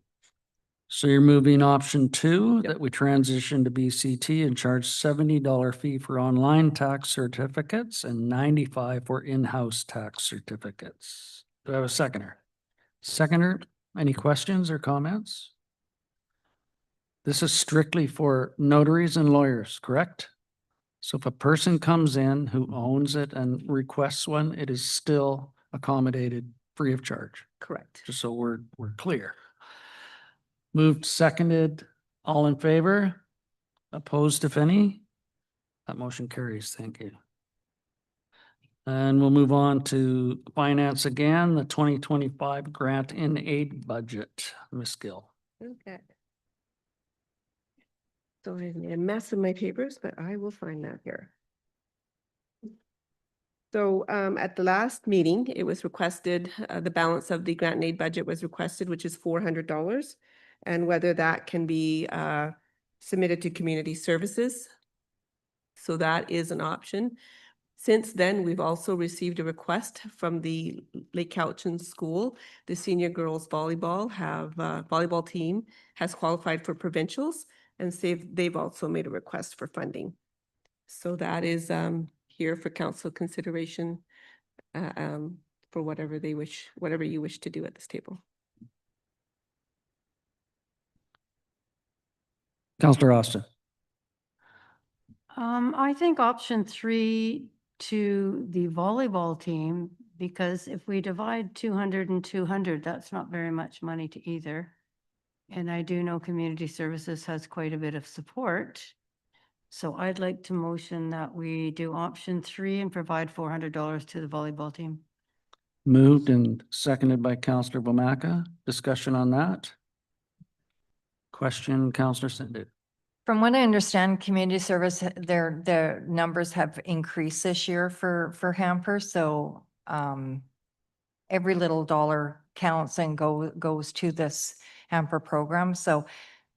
So you're moving option 2, that we transition to BCT and charge $70 fee for online tax certificates and $95 for in-house tax certificates. Do I have a seconder? Seconder, any questions or comments? This is strictly for notaries and lawyers, correct? So if a person comes in who owns it and requests one, it is still accommodated free of charge, Correct. just so we're clear. Moved, seconded, all in favor? Opposed, if any? That motion carries. Thank you. And we'll move on to finance again, the 2025 grant in aid budget. Ms. Gill. Okay. So I made a mess of my papers, but I will find that here. So at the last meeting, it was requested, the balance of the grant and aid budget was requested, which is $400. And whether that can be submitted to community services. So that is an option. Since then, we've also received a request from the Lake Cowichan School. The senior girls volleyball team has qualified for provincials, and they've also made a request for funding. So that is here for council consideration for whatever you wish to do at this table. Councillor Austin. I think option 3 to the volleyball team, because if we divide 200 and 200, that's not very much money to either. And I do know community services has quite a bit of support. So I'd like to motion that we do option 3 and provide $400 to the volleyball team. Moved and seconded by Councillor Wamaka. Discussion on that? Question, Councillor Sindhu. From what I understand, community service, their numbers have increased this year for hamper, so every little dollar counts and goes to this hamper program. So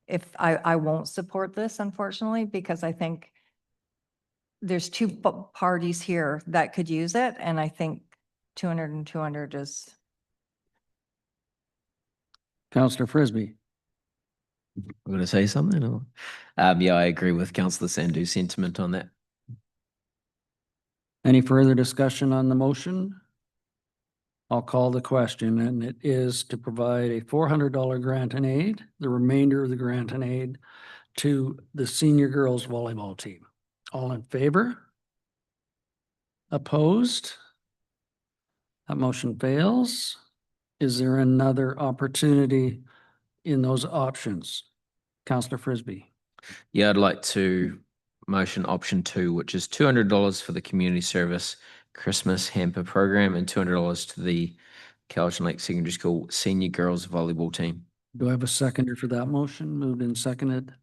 if I won't support this, unfortunately, because I think there's two parties here that could use it, and I think 200 and 200 is. Councillor Frisbee. I'm going to say something. Or? Yeah, I agree with Councillor Sandhu's sentiment on that. Any further discussion on the motion? I'll call the question, and it is to provide a $400 grant and aid, the remainder of the grant and aid to the senior girls volleyball team. All in favor? Opposed? That motion fails. Is there another opportunity in those options? Councillor Frisbee. Yeah, I'd like to motion option 2, which is $200 for the community service Christmas hamper program and $200 to the Cowichan Lake Secondary School senior girls volleyball team. Do I have a seconder for that motion? Moved and seconded.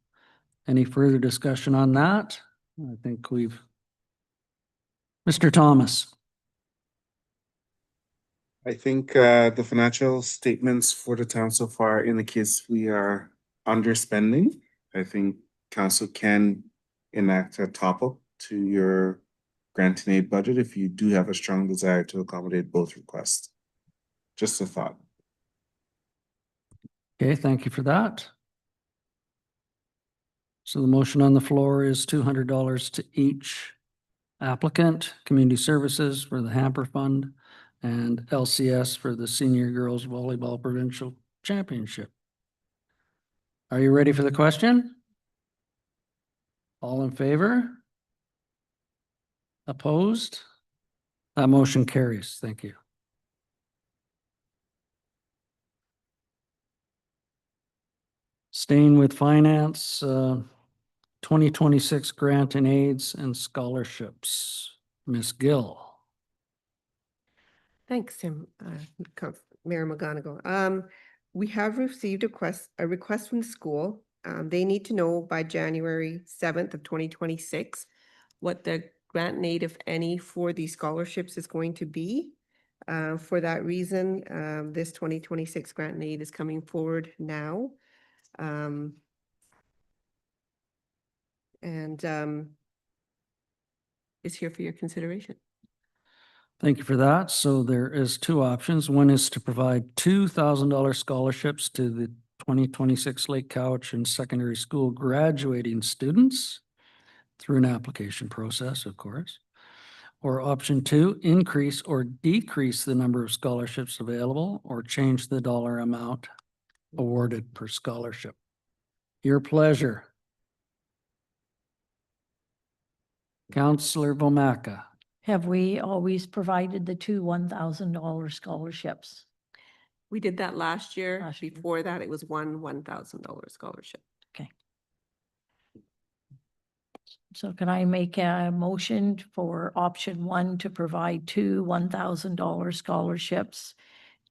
Any further discussion on that? I think we've. Mr. Thomas. I think the financial statements for the town so far indicates we are underspending. I think council can enact a top-up to your grant and aid budget if you do have a strong desire to accommodate both requests. Just a thought. Okay, thank you for that. So the motion on the floor is $200 to each applicant, community services for the hamper fund, and LCS for the senior girls volleyball provincial championship. Are you ready for the question? All in favor? Opposed? That motion carries. Thank you. Staying with finance, 2026 grant and aids and scholarships. Ms. Gill. Thanks, Tim. Mayor McGonigal. We have received a request from the school. They need to know by January 7th of 2026 what the grant and aid, if any, for these scholarships is going to be. For that reason, this 2026 grant and aid is coming forward now. Is here for your consideration. Thank you for that. So there is two options. One is to provide $2,000 scholarships to the 2026 Lake Cowichan Secondary School graduating students through an application process, of course. Or option 2, increase or decrease the number of scholarships available or change the dollar amount awarded per scholarship. Your pleasure. Councillor Wamaka. Have we always provided the two $1,000 scholarships? We did that last year. Last year. Before that, it was $1,000 scholarship. Okay. So can I make a motion for option 1 to provide two $1,000 scholarships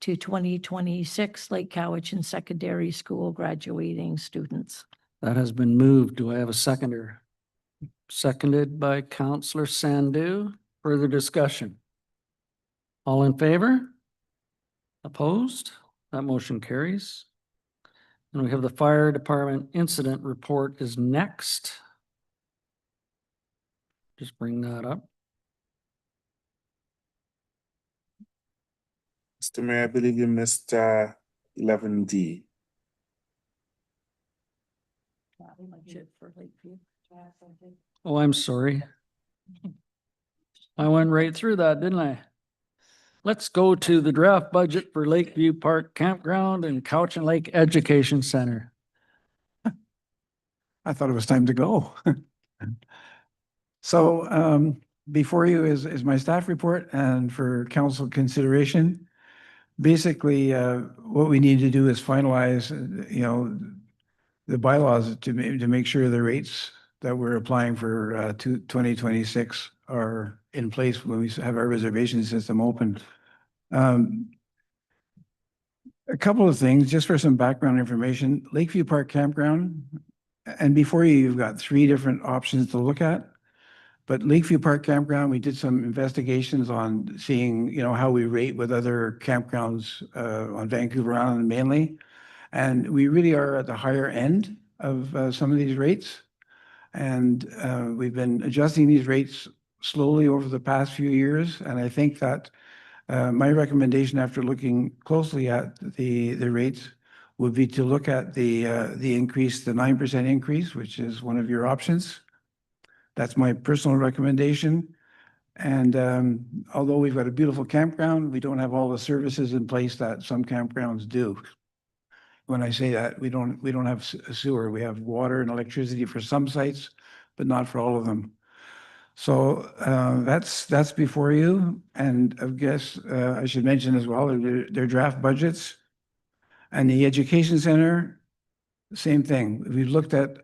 to 2026 Lake Cowichan Secondary School graduating students? That has been moved. Do I have a seconder? Seconded by Counselor Sandu. Further discussion? All in favor? Opposed? That motion carries. And we have the fire department incident report is next. Just bring that up. Mr. Mayor, I believe you missed 11D. Oh, I'm sorry. I went right through that, didn't I? Let's go to the draft budget for Lakeview Park Campground and Cowichan Lake Education Center. I thought it was time to go. So before you is my staff report and for council consideration. Basically, what we need to do is finalize, the bylaws to make sure the rates that we're applying for 2026 are in place when we have our reservation system open. A couple of things, just for some background information, Lakeview Park Campground, and before you've got 3 different options to look at. But Lakeview Park Campground, we did some investigations on seeing, how we rate with other campgrounds on Vancouver Island mainly. And we really are at the higher end of some of these rates. And we've been adjusting these rates slowly over the past few years. And I think that my recommendation after looking closely at the rates would be to look at the increase, the 9% increase, which is one of your options. That's my personal recommendation. And although we've got a beautiful campground, we don't have all the services in place that some campgrounds do. When I say that, we don't have sewer. We have water and electricity for some sites, but not for all of them. So that's before you. And I guess I should mention as well, their draft budgets. And the education center, same thing. We've looked at,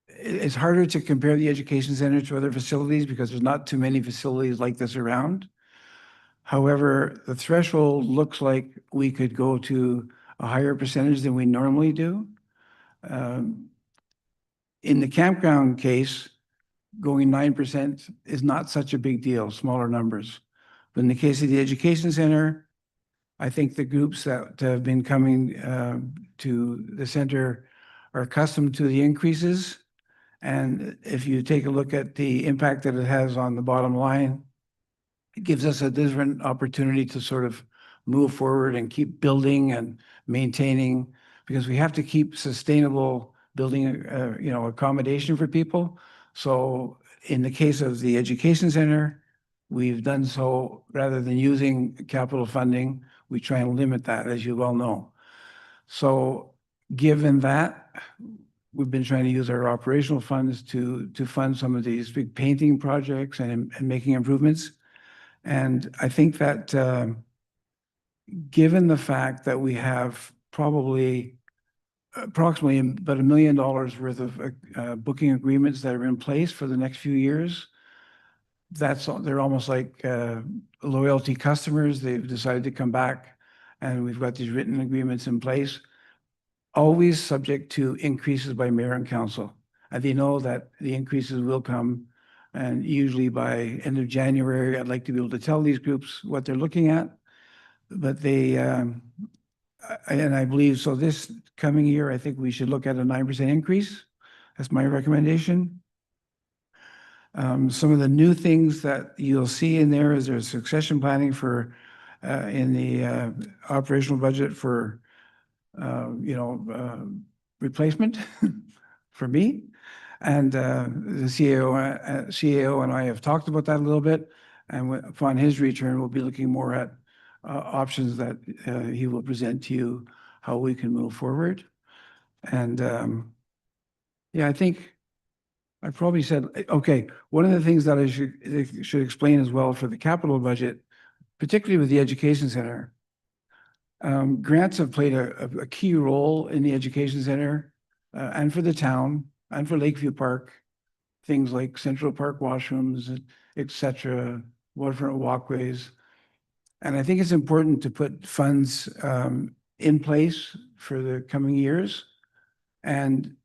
it's harder to compare the education center to other facilities because there's not too many facilities like this around. However, the threshold looks like we could go to a higher percentage than we normally do. In the campground case, going 9% is not such a big deal, smaller numbers. But in the case of the education center, I think the groups that have been coming to the center are accustomed to the increases. And if you take a look at the impact that it has on the bottom line, it gives us a different opportunity to sort of move forward and keep building and maintaining, because we have to keep sustainable building, accommodation for people. So in the case of the education center, we've done so rather than using capital funding, we try and limit that, as you well know. So given that, we've been trying to use our operational funds to fund some of these big painting projects and making improvements. And I think that given the fact that we have probably approximately about $1 million worth of booking agreements that are in place for the next few years, they're almost like loyalty customers. They've decided to come back, and we've got these written agreements in place, always subject to increases by mayor and council. And they know that the increases will come, and usually by end of January, I'd like to be able to tell these groups what they're looking at. But and I believe, so this coming year, I think we should look at a 9% increase. That's my recommendation. Some of the new things that you'll see in there is there's succession planning for in the operational budget for replacement for me. And the CAO and I have talked about that a little bit. And upon his return, we'll be looking more at options that he will present to you, how we can move forward. And I think I probably said, okay, one of the things that I should explain as well for the capital budget, particularly with the education center, grants have played a key role in the education center and for the town and for Lakeview Park. Things like Central Park washrooms, etc., waterfront walkways. And I think it's important to put funds in place for the coming years. And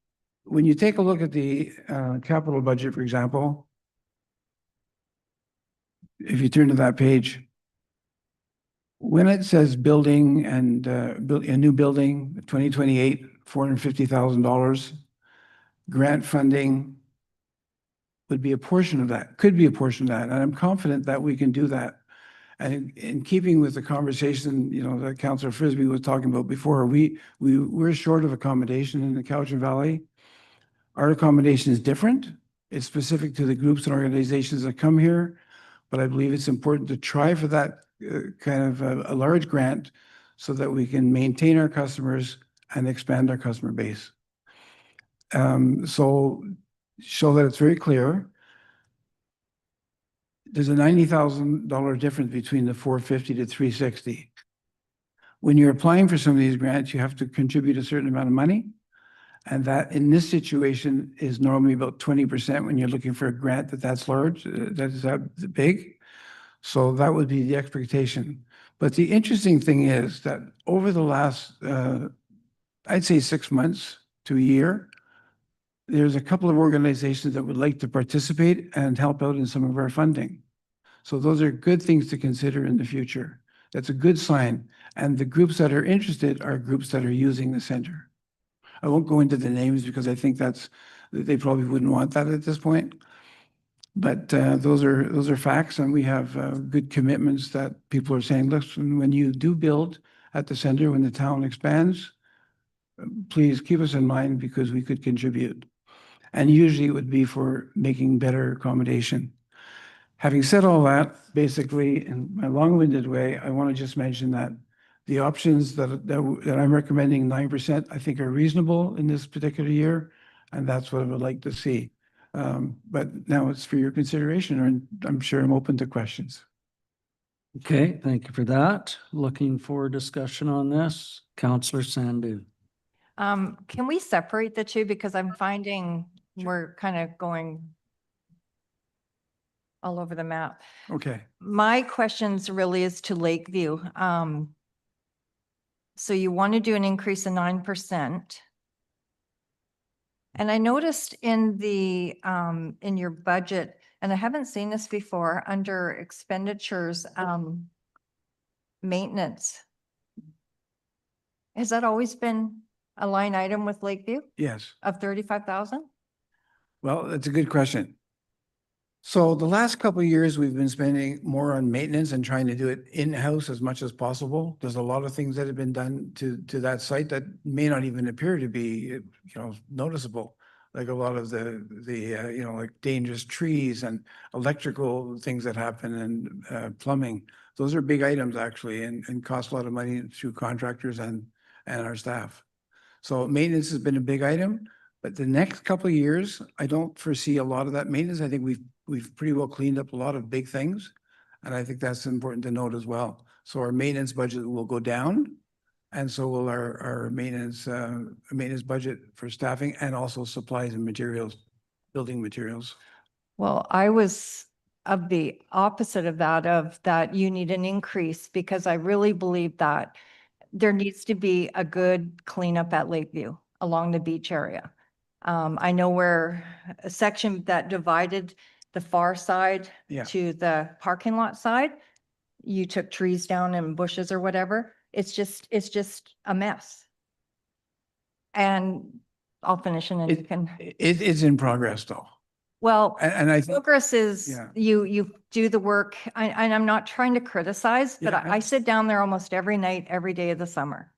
when you take a look at the capital budget, for example, if you turn to that page, when it says building and a new building, 2028, $450,000, grant funding would be a portion of that, could be a portion of that. And I'm confident that we can do that. And in keeping with the conversation, that Councillor Frisbee was talking about before, we're short of accommodation in the Cowichan Valley. Our accommodation is different. It's specific to the groups and organizations that come here. But I believe it's important to try for that kind of a large grant so that we can maintain our customers and expand our customer base. So that it's very clear, there's a $90,000 difference between the 450 to 360. When you're applying for some of these grants, you have to contribute a certain amount of money. And that in this situation is normally about 20% when you're looking for a grant that's large, that is that big. So that would be the expectation. But the interesting thing is that over the last, I'd say 6 months to a year, there's a couple of organizations that would like to participate and help out in some of our funding. So those are good things to consider in the future. That's a good sign. And the groups that are interested are groups that are using the center. I won't go into the names because I think they probably wouldn't want that at this point. But those are facts, and we have good commitments that people are saying, listen, when you do build at the center, when the town expands, please keep us in mind because we could contribute. And usually it would be for making better accommodation. Having said all that, basically, in my long-winded way, I want to just mention that the options that I'm recommending, 9%, I think are reasonable in this particular year, and that's what I would like to see. But now it's for your consideration, and I'm sure I'm open to questions. Okay, thank you for that. Looking for discussion on this. Councillor Sandu. Can we separate the two? Because I'm finding we're kind of going all over the map. Okay. My questions really is to Lakeview. So you want to do an increase of 9%. And I noticed in in your budget, and I haven't seen this before, under expenditures, maintenance. Has that always been a line item with Lakeview Yes. of 35,000? Well, that's a good question. So the last couple of years, we've been spending more on maintenance and trying to do it in-house as much as possible. There's a lot of things that have been done to that site that may not even appear to be, noticeable. Like a lot of the like dangerous trees and electrical things that happen and plumbing. Those are big items actually, and cost a lot of money through contractors and our staff. So maintenance has been a big item. But the next couple of years, I don't foresee a lot of that maintenance. I think we've pretty well cleaned up a lot of big things. And I think that's important to note as well. So our maintenance budget will go down. And so will our maintenance budget for staffing and also supplies and materials, building materials. Well, I was of the opposite of that you need an increase, because I really believe that there needs to be a good cleanup at Lakeview along the beach area. I know where a section that divided the far side Yeah. to the parking lot side, you took trees down and bushes or whatever. It's just a mess. And I'll finish and then you can. It's in progress though. Well, And I think, progress is yeah. you do the work, and I'm not trying to criticize, but Yeah, I sit down there almost every night, every day of the summer.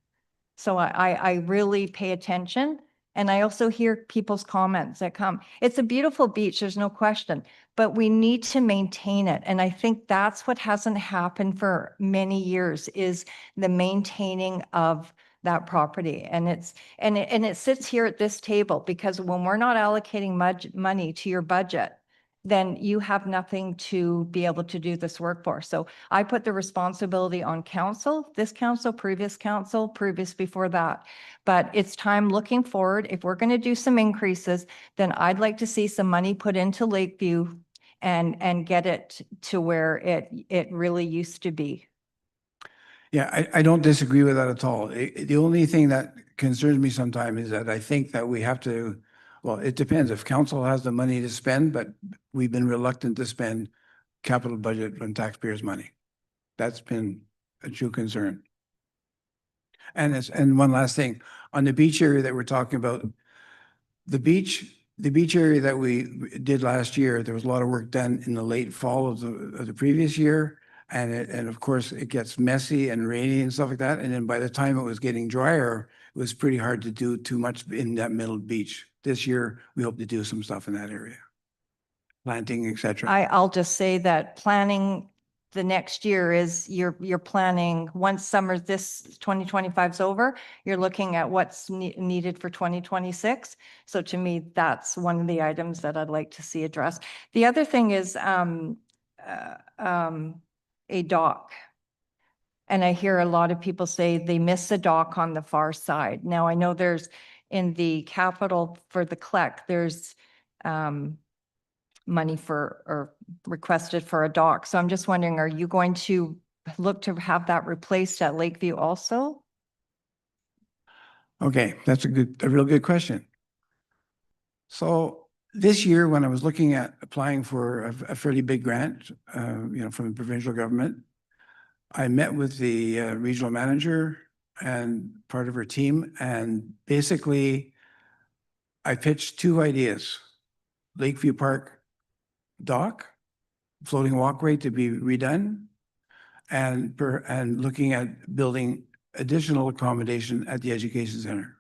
So I really pay attention, and I also hear people's comments that come. It's a beautiful beach, there's no question, but we need to maintain it. And I think that's what hasn't happened for many years, is the maintaining of that property. And it sits here at this table, because when we're not allocating much money to your budget, then you have nothing to be able to do this work for. So I put the responsibility on council, this council, previous before that. But it's time looking forward. If we're going to do some increases, then I'd like to see some money put into Lakeview and get it to where it really used to be. Yeah, I don't disagree with that at all. The only thing that concerns me sometimes is that I think that we have to Well, it depends. If council has the money to spend, but we've been reluctant to spend capital budget from taxpayers' money. That's been a true concern. And one last thing, on the beach area that we're talking about, the beach area that we did last year, there was a lot of work done in the late fall of the previous year. And of course, it gets messy and rainy and stuff like that. And then by the time it was getting drier, it was pretty hard to do too much in that middle beach. This year, we hope to do some stuff in that area. Planting, et cetera. I'll just say that planning the next year is you're planning, once summer, this 2025 is over, you're looking at what's needed for 2026. So to me, that's one of the items that I'd like to see addressed. The other thing is a dock. And I hear a lot of people say they miss the dock on the far side. Now, I know there's in the capital for the CLEC, there's money for or requested for a dock. So I'm just wondering, are you going to look to have that replaced at Lakeview also? Okay, that's a real good question. So this year, when I was looking at applying for a fairly big grant, from the provincial government, I met with the regional manager and part of her team, and basically I pitched two ideas: Lakeview Park dock, floating walkway to be redone, and looking at building additional accommodation at the education center.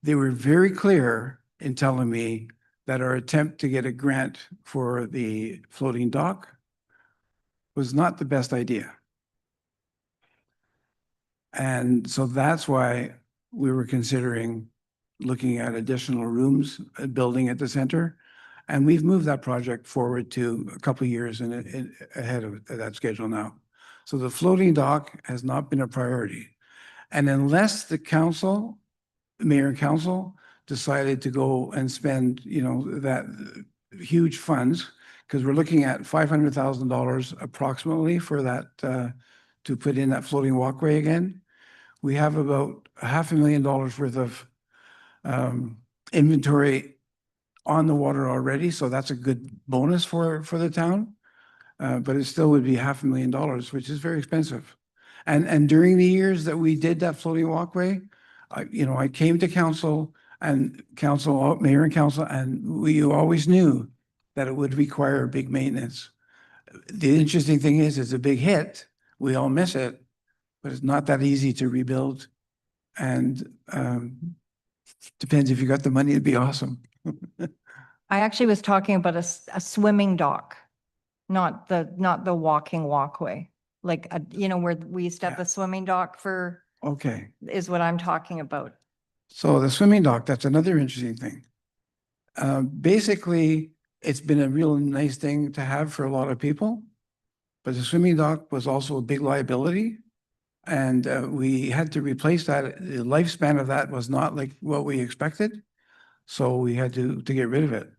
They were very clear in telling me that our attempt to get a grant for the floating dock was not the best idea. And so that's why we were considering looking at additional rooms, building at the center. And we've moved that project forward to a couple of years ahead of that schedule now. So the floating dock has not been a priority. And unless the council, mayor and council, decided to go and spend, that huge funds, because we're looking at $500,000 approximately for that, to put in that floating walkway again. We have about $500,000 worth of inventory on the water already, so that's a good bonus for the town. But it still would be $500,000, which is very expensive. And during the years that we did that floating walkway, I came to council and mayor and council, and we always knew that it would require big maintenance. The interesting thing is, it's a big hit. We all miss it, but it's not that easy to rebuild. And depends if you got the money, it'd be awesome. I actually was talking about a swimming dock, not the walking walkway. Like, where we used to have the swimming dock Okay. is what I'm talking about. So the swimming dock, that's another interesting thing. Basically, it's been a real nice thing to have for a lot of people, but the swimming dock was also a big liability. And we had to replace that. The lifespan of that was not like what we expected. So we had to get rid of it.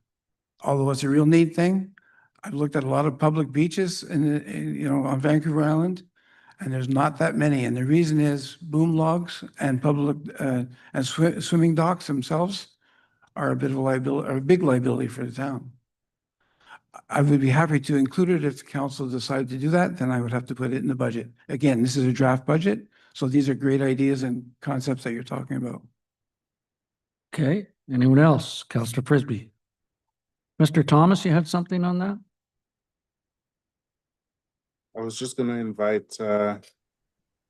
Although it's a real neat thing. I've looked at a lot of public beaches on Vancouver Island, and there's not that many. And the reason is boom logs and public and swimming docks themselves are a bit of a liability, or a big liability for the town. I would be happy to include it if the council decided to do that, then I would have to put it in the budget. Again, this is a draft budget, so these are great ideas and concepts that you're talking about. Okay, anyone else? Councillor Frisbee. Mr. Thomas, you had something on that? I was just going to invite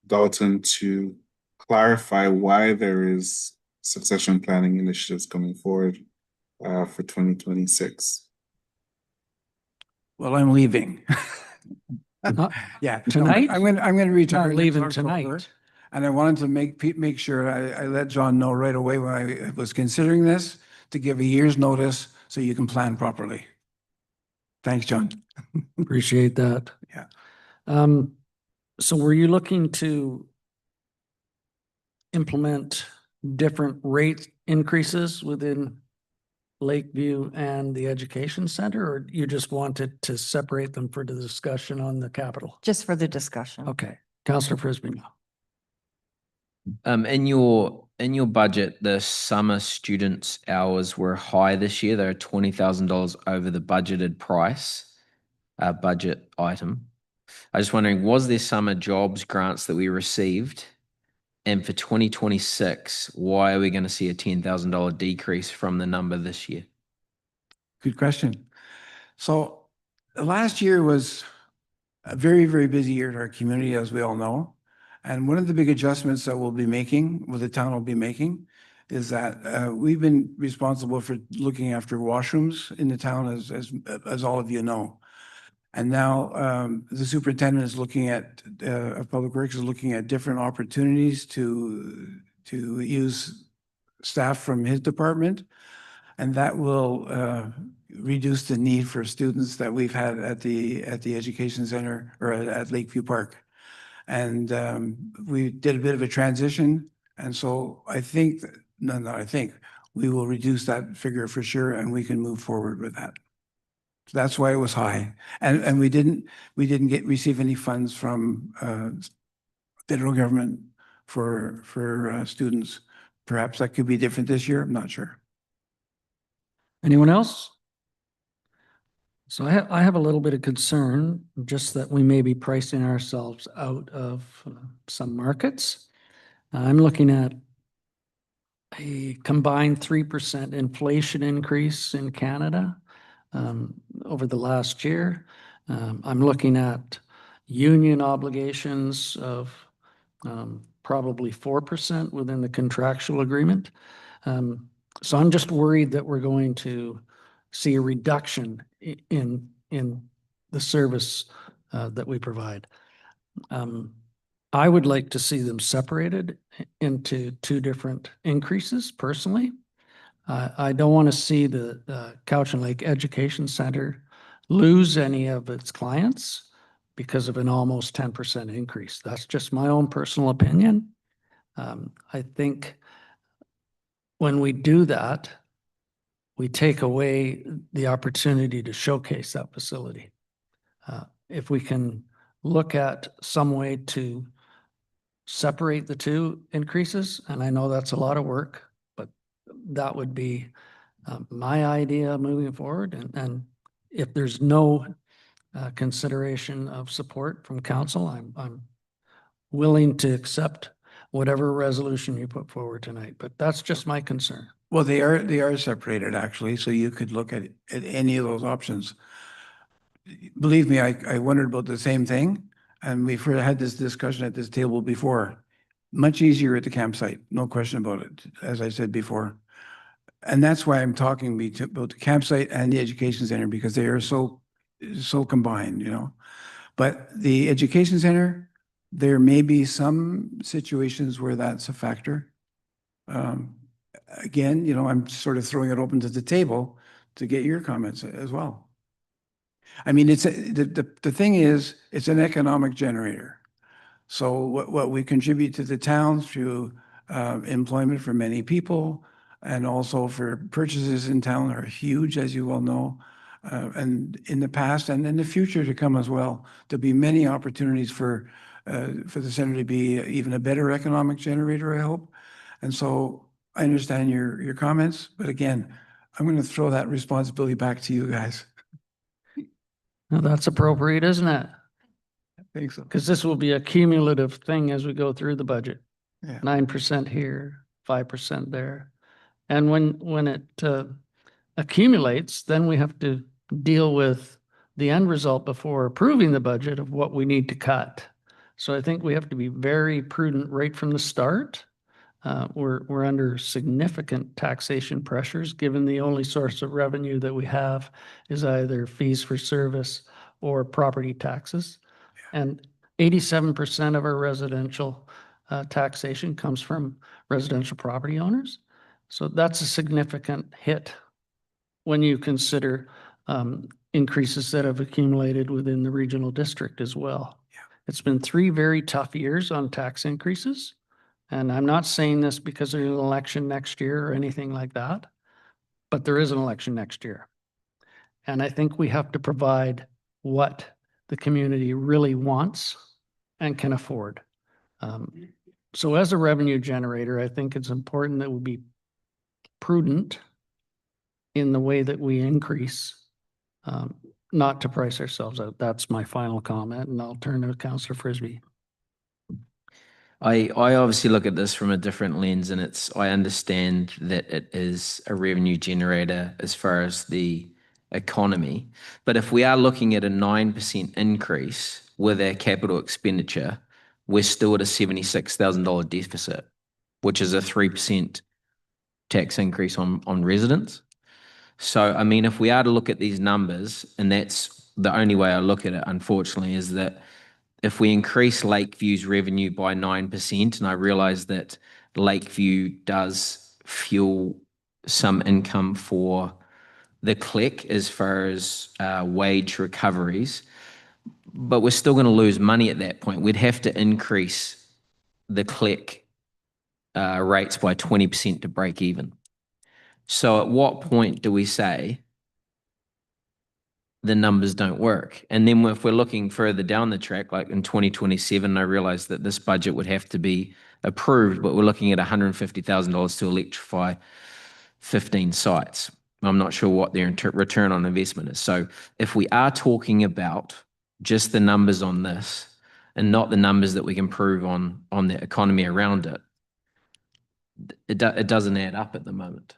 Dalton to clarify why there is succession planning initiatives coming forward for 2026. Well, I'm leaving. Not Yeah. tonight? I'm going to retire. Not leaving next October. tonight. And I wanted to make sure I let John know right away when I was considering this, to give a year's notice so you can plan properly. Thanks, John. Appreciate that. Yeah. So were you looking to implement different rate increases within Lakeview and the education center, or you just wanted to separate them for the discussion on the capital? Just for the discussion. Okay, Councillor Frisbee now. In your budget, the summer students' hours were high this year. They're $20,000 over the budgeted price, budget item. I was just wondering, was there summer jobs grants that we received? And for 2026, why are we going to see a $10,000 decrease from the number this year? Good question. So last year was a very, very busy year in our community, as we all know. And one of the big adjustments that we'll be making, the town will be making, is that we've been responsible for looking after washrooms in the town, as all of you know. And now the superintendent is looking at, of Public Works is looking at different opportunities to use staff from his department. And that will reduce the need for students that we've had at the education center or at Lakeview Park. And we did a bit of a transition. And so I think, we will reduce that figure for sure, and we can move forward with that. So that's why it was high. And we didn't receive any funds from federal government for students. Perhaps that could be different this year. I'm not sure. Anyone else? So I have a little bit of concern, just that we may be pricing ourselves out of some markets. I'm looking at a combined 3% inflation increase in Canada over the last year. I'm looking at union obligations of probably 4% within the contractual agreement. So I'm just worried that we're going to see a reduction in the service that we provide. I would like to see them separated into two different increases personally. I don't want to see the Cowichan Lake Education Center lose any of its clients because of an almost 10% increase. That's just my own personal opinion. I think when we do that, we take away the opportunity to showcase that facility. If we can look at some way to separate the two increases, and I know that's a lot of work, but that would be my idea moving forward. And if there's no consideration of support from council, I'm willing to accept whatever resolution you put forward tonight, but that's just my concern. Well, they are separated actually, so you could look at any of those options. Believe me, I wondered about the same thing, and we've had this discussion at this table before. Much easier at the campsite, no question about it, as I said before. And that's why I'm talking about the campsite and the education center, because they are so combined, you know. But the education center, there may be some situations where that's a factor. Again, you know, I'm sort of throwing it open to the table to get your comments as well. I mean, the thing is, it's an economic generator. So what we contribute to the town through employment for many people and also for purchases in town are huge, as you well know. And in the past and in the future to come as well, there'll be many opportunities for the center to be even a better economic generator, I hope. And so I understand your comments, but again, I'm going to throw that responsibility back to you guys. Now that's appropriate, isn't it? I think so. Because this will be a cumulative thing as we go through the budget. Yeah. 9% here, 5% there. And when it accumulates, then we have to deal with the end result before approving the budget of what we need to cut. So I think we have to be very prudent right from the start. We're under significant taxation pressures, given the only source of revenue that we have is either fees for service or property taxes. And 87% of our residential taxation comes from residential property owners. So that's a significant hit when you consider increases that have accumulated within the regional district as well. Yeah. It's been 3 very tough years on tax increases. And I'm not saying this because there's an election next year or anything like that, but there is an election next year. And I think we have to provide what the community really wants and can afford. So as a revenue generator, I think it's important that we be prudent in the way that we increase, not to price ourselves out. That's my final comment, and I'll turn to Councillor Frisbee. I obviously look at this from a different lens, and I understand that it is a revenue generator as far as the economy. But if we are looking at a 9% increase with our capital expenditure, we're still at a $76,000 deficit, which is a 3% tax increase on residents. So, I mean, if we are to look at these numbers, and that's the only way I look at it, unfortunately, is that if we increase Lakeview's revenue by 9%, and I realize that Lakeview does fuel some income for the CLEC as far as wage recoveries, but we're still going to lose money at that point. We'd have to increase the CLEC rates by 20% to break even. So at what point do we say the numbers don't work? And then if we're looking further down the track, like in 2027, I realize that this budget would have to be approved, but we're looking at $150,000 to electrify 15 sites. I'm not sure what their return on investment is. So if we are talking about just the numbers on this and not the numbers that we can prove on the economy around it, it doesn't add up at the moment.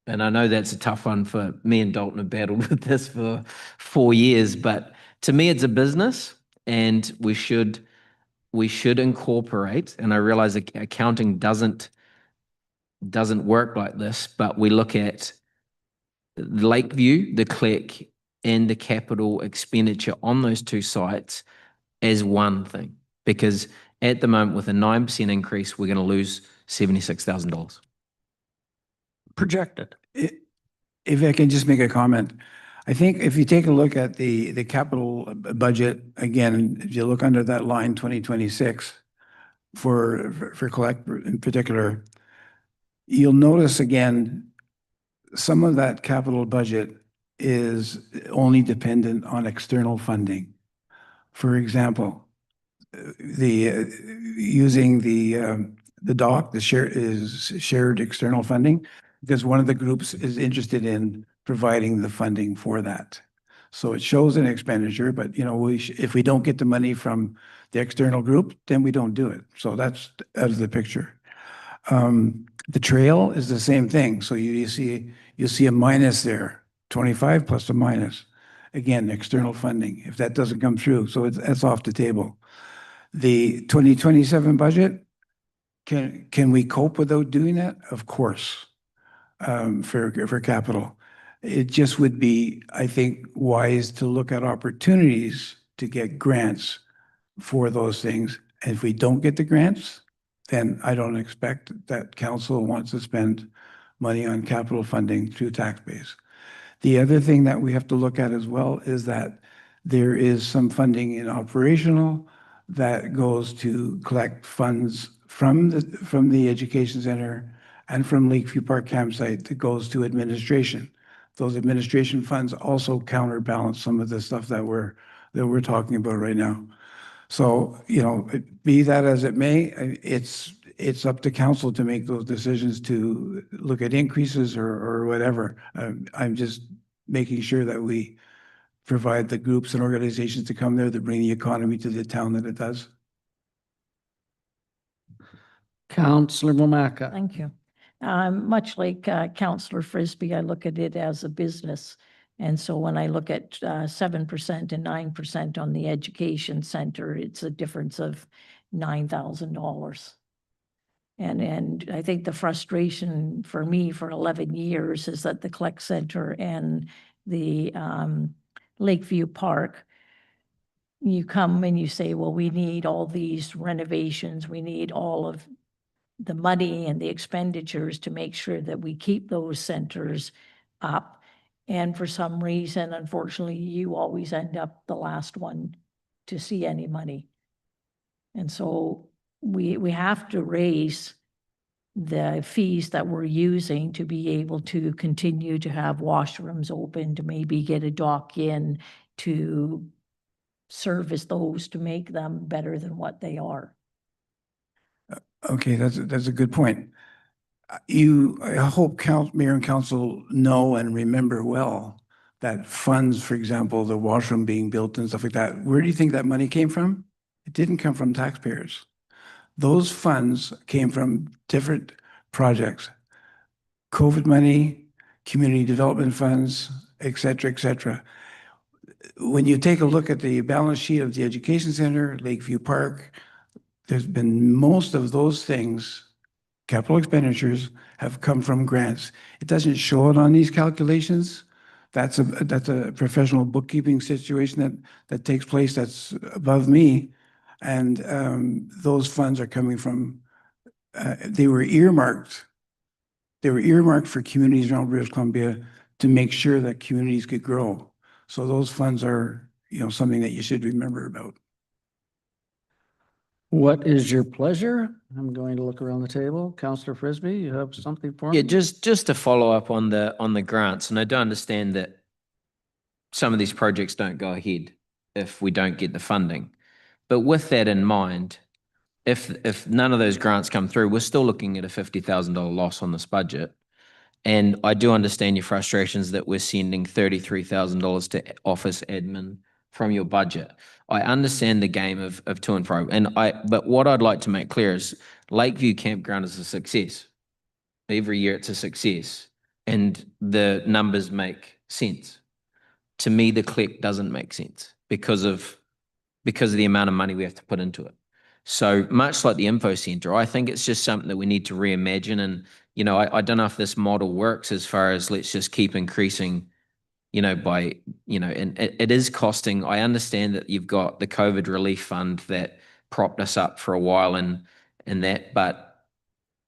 And I know that's a tough one for me, and Dalton have battled with this for 4 years, but to me, it's a business, and we should incorporate, and I realize accounting doesn't work like this, but we look at Lakeview, the CLEC, and the capital expenditure on those two sites as one thing, because at the moment, with a 9% increase, we're going to lose $76,000. Projected. If I can just make a comment, I think if you take a look at the capital budget, again, if you look under that line 2026 for collect in particular, you'll notice again, some of that capital budget is only dependent on external funding. For example, using the dock, the shared external funding, because one of the groups is interested in providing the funding for that. So it shows an expenditure, but if we don't get the money from the external group, then we don't do it. So that's out of the picture. The trail is the same thing. So you see a minus there, 25 plus a minus. Again, external funding, if that doesn't come through, so that's off the table. The 2027 budget, can we cope without doing that? Of course, for capital. It just would be, I think, wise to look at opportunities to get grants for those things. And if we don't get the grants, then I don't expect that council wants to spend money on capital funding through tax base. The other thing that we have to look at as well is that there is some funding in operational that goes to collect funds from the education center and from Lakeview Park campsite that goes to administration. Those administration funds also counterbalance some of the stuff that we're talking about right now. So, be that as it may, it's up to council to make those decisions to look at increases or whatever. I'm just making sure that we provide the groups and organizations to come there that bring the economy to the town that it does. Councillor Wamaka. Thank you. Much like Councillor Frisbee, I look at it as a business. And so when I look at 7% and 9% on the education center, it's a difference of $9,000. And I think the frustration for me for 11 years is that the CLEC Center and the Lakeview Park, you come and you say, well, we need all these renovations, we need all of the money and the expenditures to make sure that we keep those centers up. And for some reason, unfortunately, you always end up the last one to see any money. And so we have to raise the fees that we're using to be able to continue to have washrooms open, to maybe get a dock in, to service those, to make them better than what they are. Okay, that's a good point. I hope mayor and council know and remember well that funds, for example, the washroom being built and stuff like that, where do you think that money came from? It didn't come from taxpayers. Those funds came from different projects, COVID money, community development funds, et cetera, et cetera. When you take a look at the balance sheet of the education center, Lakeview Park, there's been most of those things, capital expenditures, have come from grants. It doesn't show it on these calculations. That's a professional bookkeeping situation that takes place that's above me. And those funds are coming from, they were earmarked. They were earmarked for communities around British Columbia to make sure that communities could grow. So those funds are, something that you should remember about. What is your pleasure? I'm going to look around the table. Councillor Frisbee, you have something for me? Yeah, just to follow up on the grants, and I do understand that some of these projects don't go ahead if we don't get the funding. But with that in mind, if none of those grants come through, we're still looking at a $50,000 loss on this budget. And I do understand your frustrations that we're sending $33,000 to office admin from your budget. I understand the game of to and fro. But what I'd like to make clear is Lakeview Campground is a success. Every year it's a success. And the numbers make sense. To me, the click doesn't make sense because of the amount of money we have to put into it. So much like the info center, I think it's just something that we need to reimagine. And, I don't know if this model works as far as let's just keep increasing, and it is costing. I understand that you've got the COVID relief fund that propped us up for a while and that, but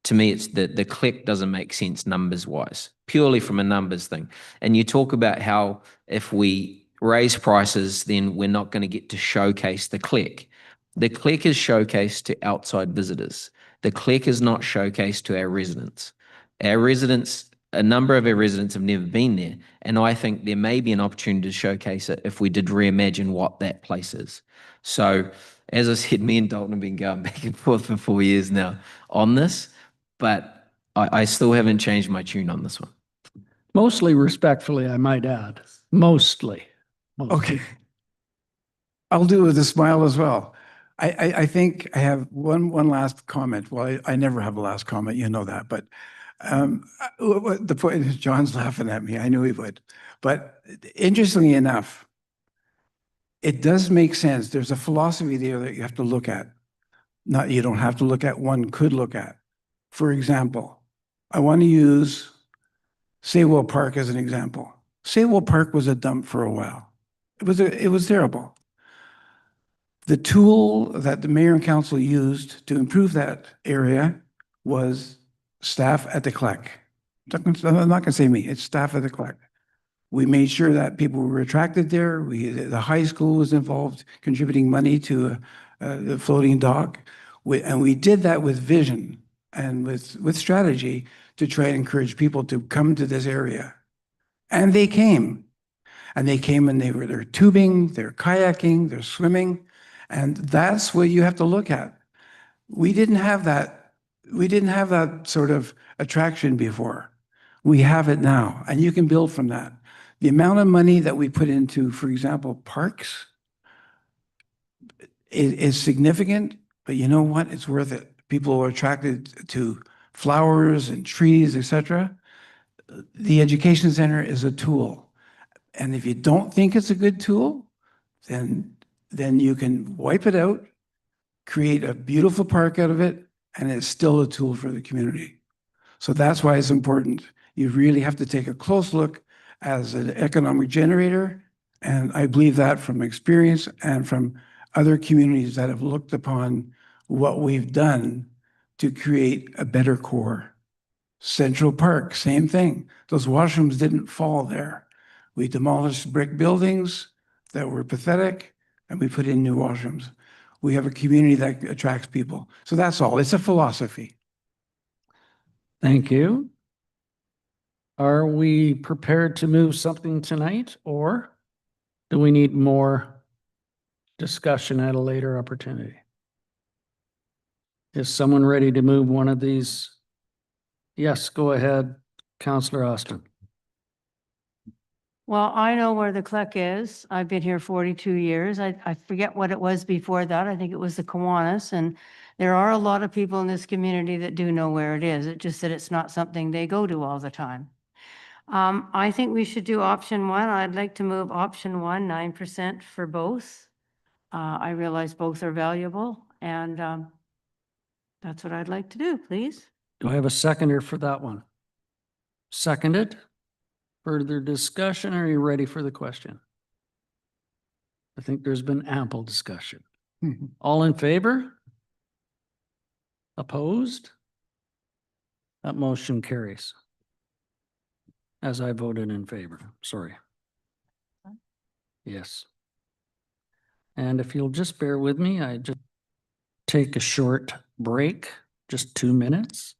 to me, it's the click doesn't make sense numbers wise, purely from a numbers thing. And you talk about how if we raise prices, then we're not going to get to showcase the click. The click is showcased to outside visitors. The click is not showcased to our residents. Our residents, a number of our residents have never been there. And I think there may be an opportunity to showcase it if we did reimagine what that place is. So as I said, me and Dalton have been going back and forth for 4 years now on this, but I still haven't changed my tune on this one. Mostly respectfully, I might add. Mostly. Okay. I'll do it with a smile as well. I think I have one last comment. Well, I never have a last comment, you know that, but the point is John's laughing at me. I knew he would. But interestingly enough, it does make sense. There's a philosophy there that you have to look at. Not you don't have to look at, one could look at. For example, I want to use Saywell Park as an example. Saywell Park was a dump for a while. It was terrible. The tool that the mayor and council used to improve that area was staff at the CLEC. I'm not going to say me, it's staff at the CLEC. We made sure that people were attracted there. The high school was involved, contributing money to the floating dock. And we did that with vision and with strategy to try and encourage people to come to this area. And they came. And they came and they're tubing, they're kayaking, they're swimming. And that's what you have to look at. We didn't have that. We didn't have that sort of attraction before. We have it now, and you can build from that. The amount of money that we put into, for example, parks is significant, but you know what? It's worth it. People are attracted to flowers and trees, etc. The education center is a tool. And if you don't think it's a good tool, then you can wipe it out, create a beautiful park out of it, and it's still a tool for the community. So that's why it's important. You really have to take a close look as an economic generator. And I believe that from experience and from other communities that have looked upon what we've done to create a better core. Central Park, same thing. Those washrooms didn't fall there. We demolished brick buildings that were pathetic, and we put in new washrooms. We have a community that attracts people. So that's all. It's a philosophy. Thank you. Are we prepared to move something tonight, or do we need more discussion at a later opportunity? Is someone ready to move one of these? Yes, go ahead, Councillor Austin. Well, I know where the Cluck is. I've been here 42 years. I forget what it was before that. I think it was the Kiwanis. And there are a lot of people in this community that do know where it is. It's just that it's not something they go to all the time. I think we should do option one. I'd like to move option one, 9% for both. I realize both are valuable, and that's what I'd like to do, please. Do I have a seconder for that one? Seconded. Further discussion? Are you ready for the question? I think there's been ample discussion. All in favor? Opposed? That motion carries. As I voted in favor, sorry. Yes. And if you'll just bear with me, I just take a short break, just 2 minutes.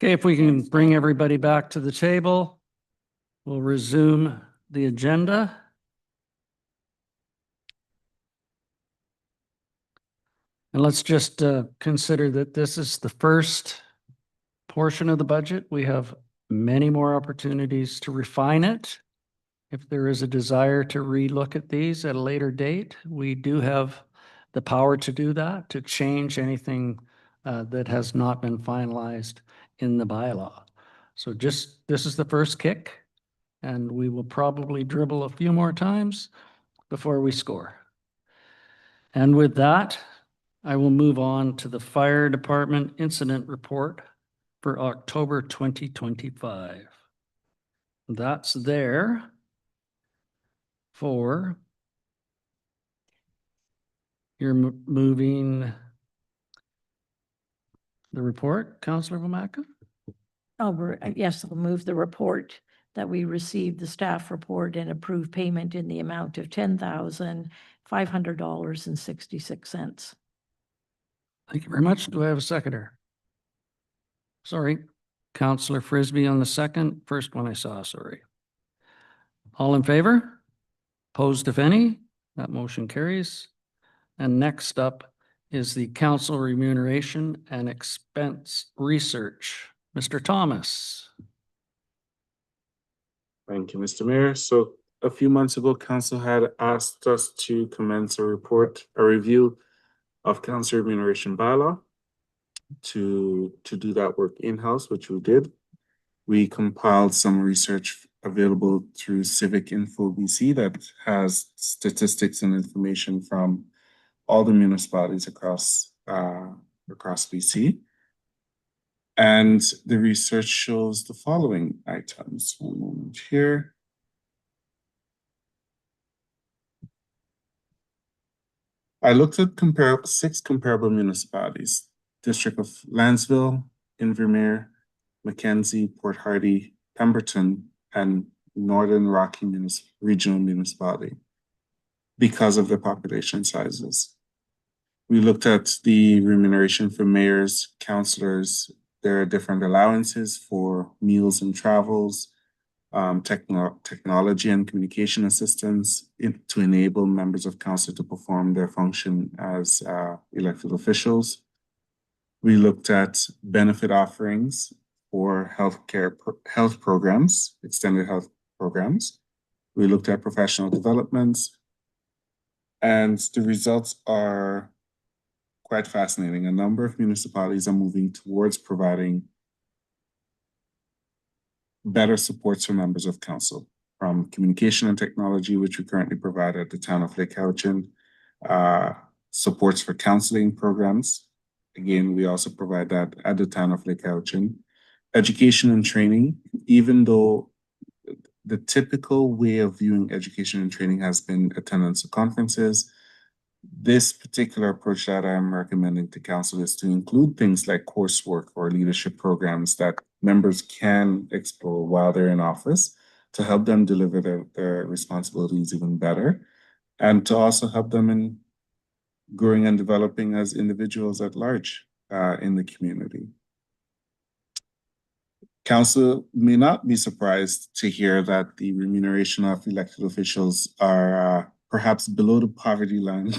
Okay, if we can bring everybody back to the table, we'll resume the agenda. And let's just consider that this is the first portion of the budget. We have many more opportunities to refine it. If there is a desire to relook at these at a later date, we do have the power to do that, to change anything that has not been finalized in the bylaw. So just, this is the first kick, and we will probably dribble a few more times before we score. And with that, I will move on to the Fire Department Incident Report for October 2025. That's there for you're moving the report, Councillor Wamaka? Yes, I'll move the report that we received, the staff report, and approve payment in the amount of $10,500.66. Thank you very much. Do I have a seconder? Sorry, Councillor Frisbee on the second. First one I saw, sorry. All in favor? Opposed, if any? That motion carries. And next up is the council remuneration and expense research. Mr. Thomas. Thank you, Mr. Mayor. So a few months ago, council had asked us to commence a review of council remuneration bylaw to do that work in-house, which we did. We compiled some research available through Civic Info BC that has statistics and information from all the municipalities across BC. And the research shows the following items. One moment here. I looked at six comparable municipalities: District of Lansville, Invermere, Mackenzie, Port Hardy, Pemberton, and Northern Rocky Regional Municipality because of their population sizes. We looked at the remuneration for mayors, councillors. There are different allowances for meals and travels, technology and communication assistance to enable members of council to perform their function as elected officials. We looked at benefit offerings for health programs, extended health programs. We looked at professional developments, and the results are quite fascinating. A number of municipalities are moving towards providing better supports for members of council, from communication and technology, which we currently provide at the town of Lake Cowichan, supports for counseling programs. Again, we also provide that at the town of Lake Cowichan. Education and training, even though the typical way of viewing education and training has been attendance to conferences, this particular approach that I'm recommending to council is to include things like coursework or leadership programs that members can explore while they're in office to help them deliver their responsibilities even better, and to also help them in growing and developing as individuals at large in the community. Council may not be surprised to hear that the remuneration of elected officials are perhaps below the poverty line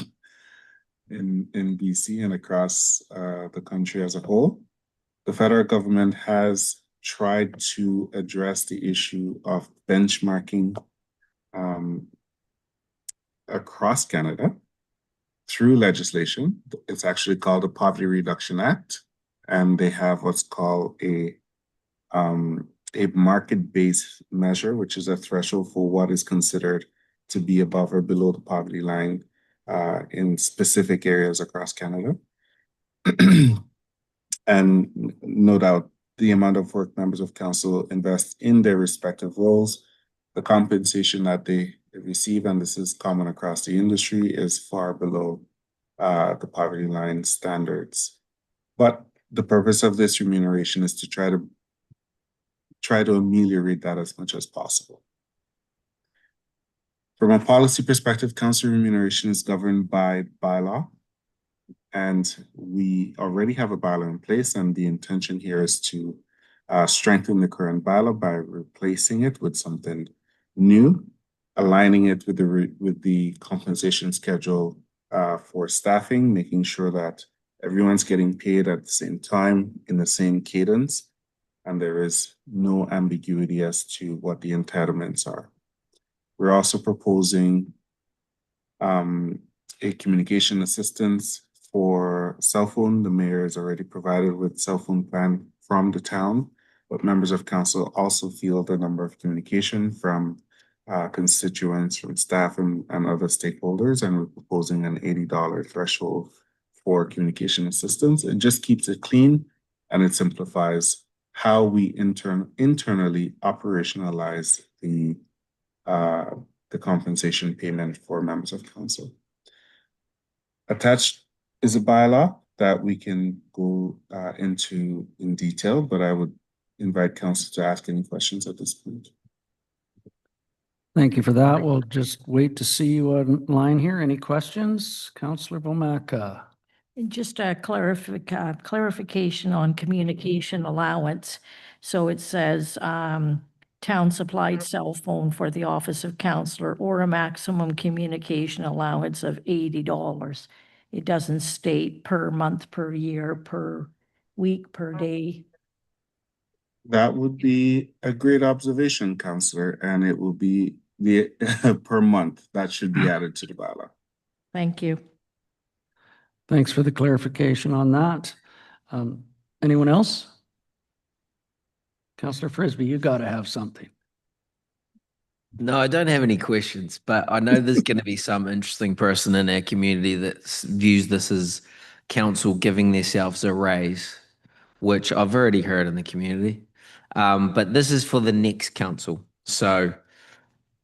in BC and across the country as a whole. The federal government has tried to address the issue of benchmarking across Canada through legislation. It's actually called the Poverty Reduction Act, and they have what's called a market-based measure, which is a threshold for what is considered to be above or below the poverty line in specific areas across Canada. And no doubt, the amount of work members of council invest in their respective roles, the compensation that they receive, and this is common across the industry, is far below the poverty line standards. But the purpose of this remuneration is to try to ameliorate that as much as possible. From a policy perspective, council remuneration is governed by bylaw, and we already have a bylaw in place, and the intention here is to strengthen the current bylaw by replacing it with something new, aligning it with the compensation schedule for staffing, making sure that everyone's getting paid at the same time in the same cadence, and there is no ambiguity as to what the entitlements are. We're also proposing a communication assistance for cell phone. The mayor is already provided with cell phone plan from the town, but members of council also field a number of communication from constituents, from staff and other stakeholders, and we're proposing an $80 threshold for communication assistance. It just keeps it clean and it simplifies how we internally operationalize the compensation payment for members of council. Attached is a bylaw that we can go into in detail, but I would invite council to ask any questions at this point. Thank you for that. We'll just wait to see you online here. Any questions? Councillor Bomaka. Just a clarification on communication allowance. So it says town supplied cell phone for the office of councillor or a maximum communication allowance of $80. It doesn't state per month, per year, per week, per day. That would be a great observation, Counselor, and it will be the per month. That should be added to the bylaw. Thank you. Thanks for the clarification on that. Anyone else? Counselor Frisbee, you got to have something. No, I don't have any questions, but I know there's going to be some interesting person in our community that views this as council giving themselves a raise, which I've already heard in the community. But this is for the next council. So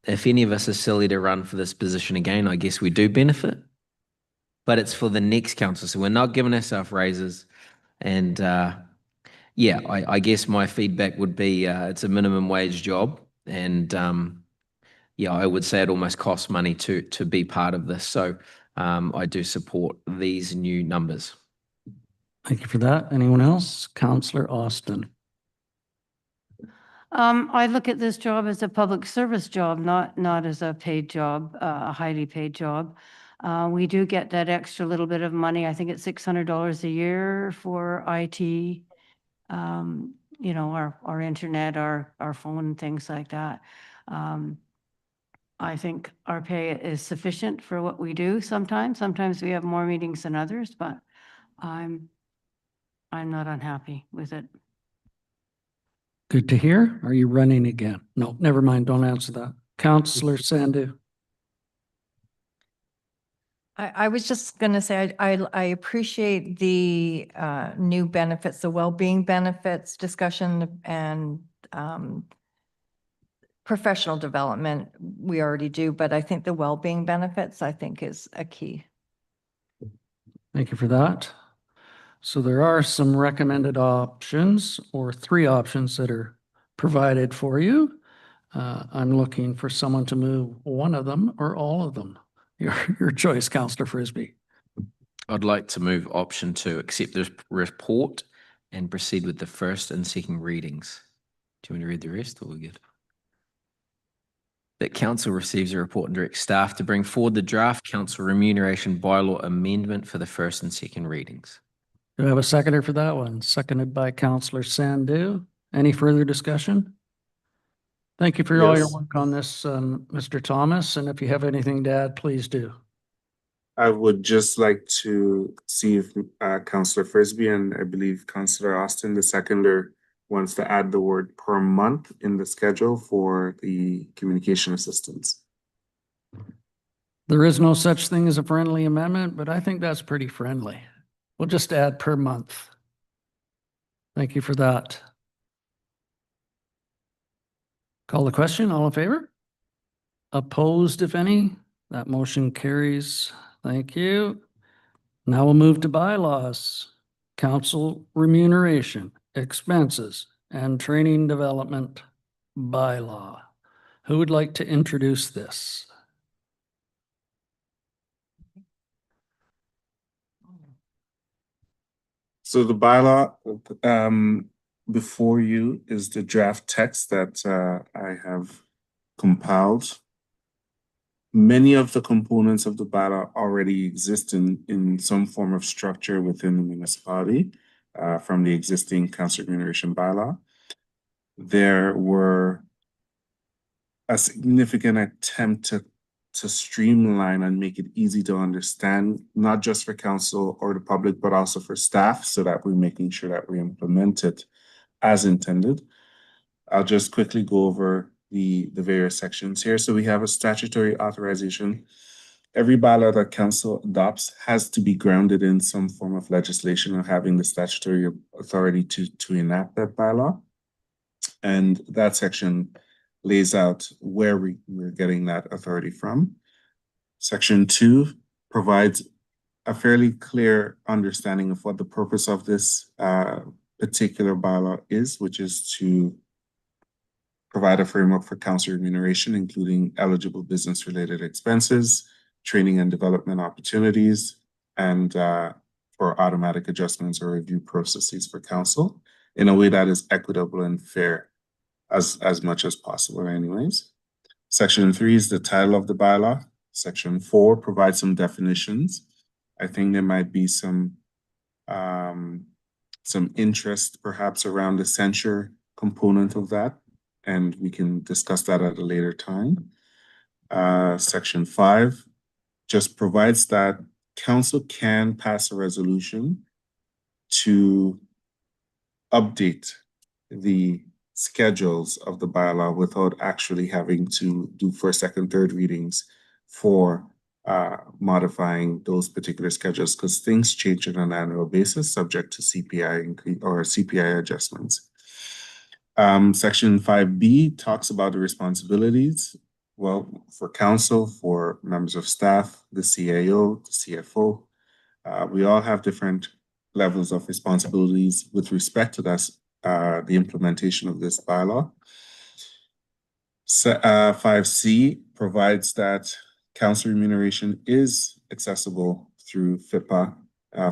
if any of us are silly to run for this position again, I guess we do benefit. But it's for the next council. So we're not giving ourselves raises. And yeah, I guess my feedback would be it's a minimum wage job. And yeah, I would say it almost costs money to be part of this. So I do support these new numbers. Thank you for that. Anyone else? Counselor Austin. I look at this job as a public service job, not as a paid job, a highly paid job. We do get that extra little bit of money. I think it's $600 a year for IT. You know, our internet, our phone, things like that. I think our pay is sufficient for what we do sometimes. Sometimes we have more meetings than others, but I'm not unhappy with it. Good to hear. Are you running again? No, never mind. Don't answer that. Counselor Sandu. I was just going to say, I appreciate the new benefits, the well-being benefits discussion and professional development we already do, but I think the well-being benefits, I think, is a key. Thank you for that. So there are some recommended options or 3 options that are provided for you. I'm looking for someone to move one of them or all of them. Your choice, Counselor Frisbee. I'd like to move option 2, accept this report and proceed with the first and second readings. Do you want to read the rest or we're good? That council receives a report and directs staff to bring forward the draft council remuneration bylaw amendment for the first and second readings. Do I have a seconder for that one? Seconded by Counselor Sandu. Any further discussion? Thank you for all your Yes. work on this, Mr. Thomas. And if you have anything to add, please do. I would just like to see if Counselor Frisbee and I believe Counselor Austin, the seconder, wants to add the word per month in the schedule for the communication assistance. There is no such thing as a friendly amendment, but I think that's pretty friendly. We'll just add per month. Thank you for that. Call the question. All in favor? Opposed, if any? That motion carries. Thank you. Now we'll move to bylaws. Council remuneration, expenses, and training development bylaw. Who would like to introduce this? So the bylaw before you is the draft text that I have compiled. Many of the components of the bylaw already exist in some form of structure within the municipality from the existing council remuneration bylaw. There were a significant attempt to streamline and make it easy to understand, not just for council or the public, but also for staff, so that we're making sure that we implement it as intended. I'll just quickly go over the various sections here. So we have a statutory authorization. Every bylaw that council adopts has to be grounded in some form of legislation or having the statutory authority to enact that bylaw. And that section lays out where we're getting that authority from. Section 2 provides a fairly clear understanding of what the purpose of this particular bylaw is, which is to provide a framework for council remuneration, including eligible business-related expenses, training and development opportunities, and for automatic adjustments or review processes for council in a way that is equitable and fair as much as possible anyways. Section 3 is the title of the bylaw. Section 4 provides some definitions. I think there might be some interest perhaps around the censure component of that, and we can discuss that at a later time. Section 5 just provides that council can pass a resolution to update the schedules of the bylaw without actually having to do first, second, third readings for modifying those particular schedules, because things change on an annual basis subject to CPI increase or CPI adjustments. Section 5B talks about the responsibilities. Well, for council, for members of staff, the CAO, the CFO, we all have different levels of responsibilities with respect to that, the implementation of this bylaw. 5C provides that council remuneration is accessible through FIPA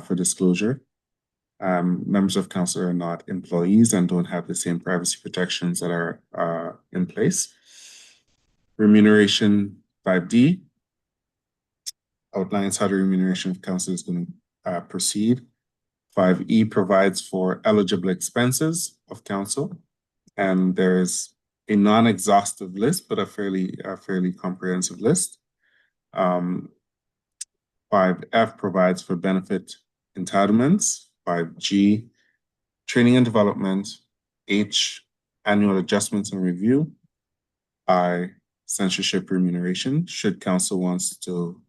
for disclosure. Members of council are not employees and don't have the same privacy protections that are in place. Remuneration 5D outlines how the remuneration of council is going to proceed. 5E provides for eligible expenses of council, and there is a non-exhaustive list, but a fairly comprehensive list. 5F provides for benefit entitlements. 5G, training and development. H, annual adjustments and review. I, censorship remuneration, should council wants to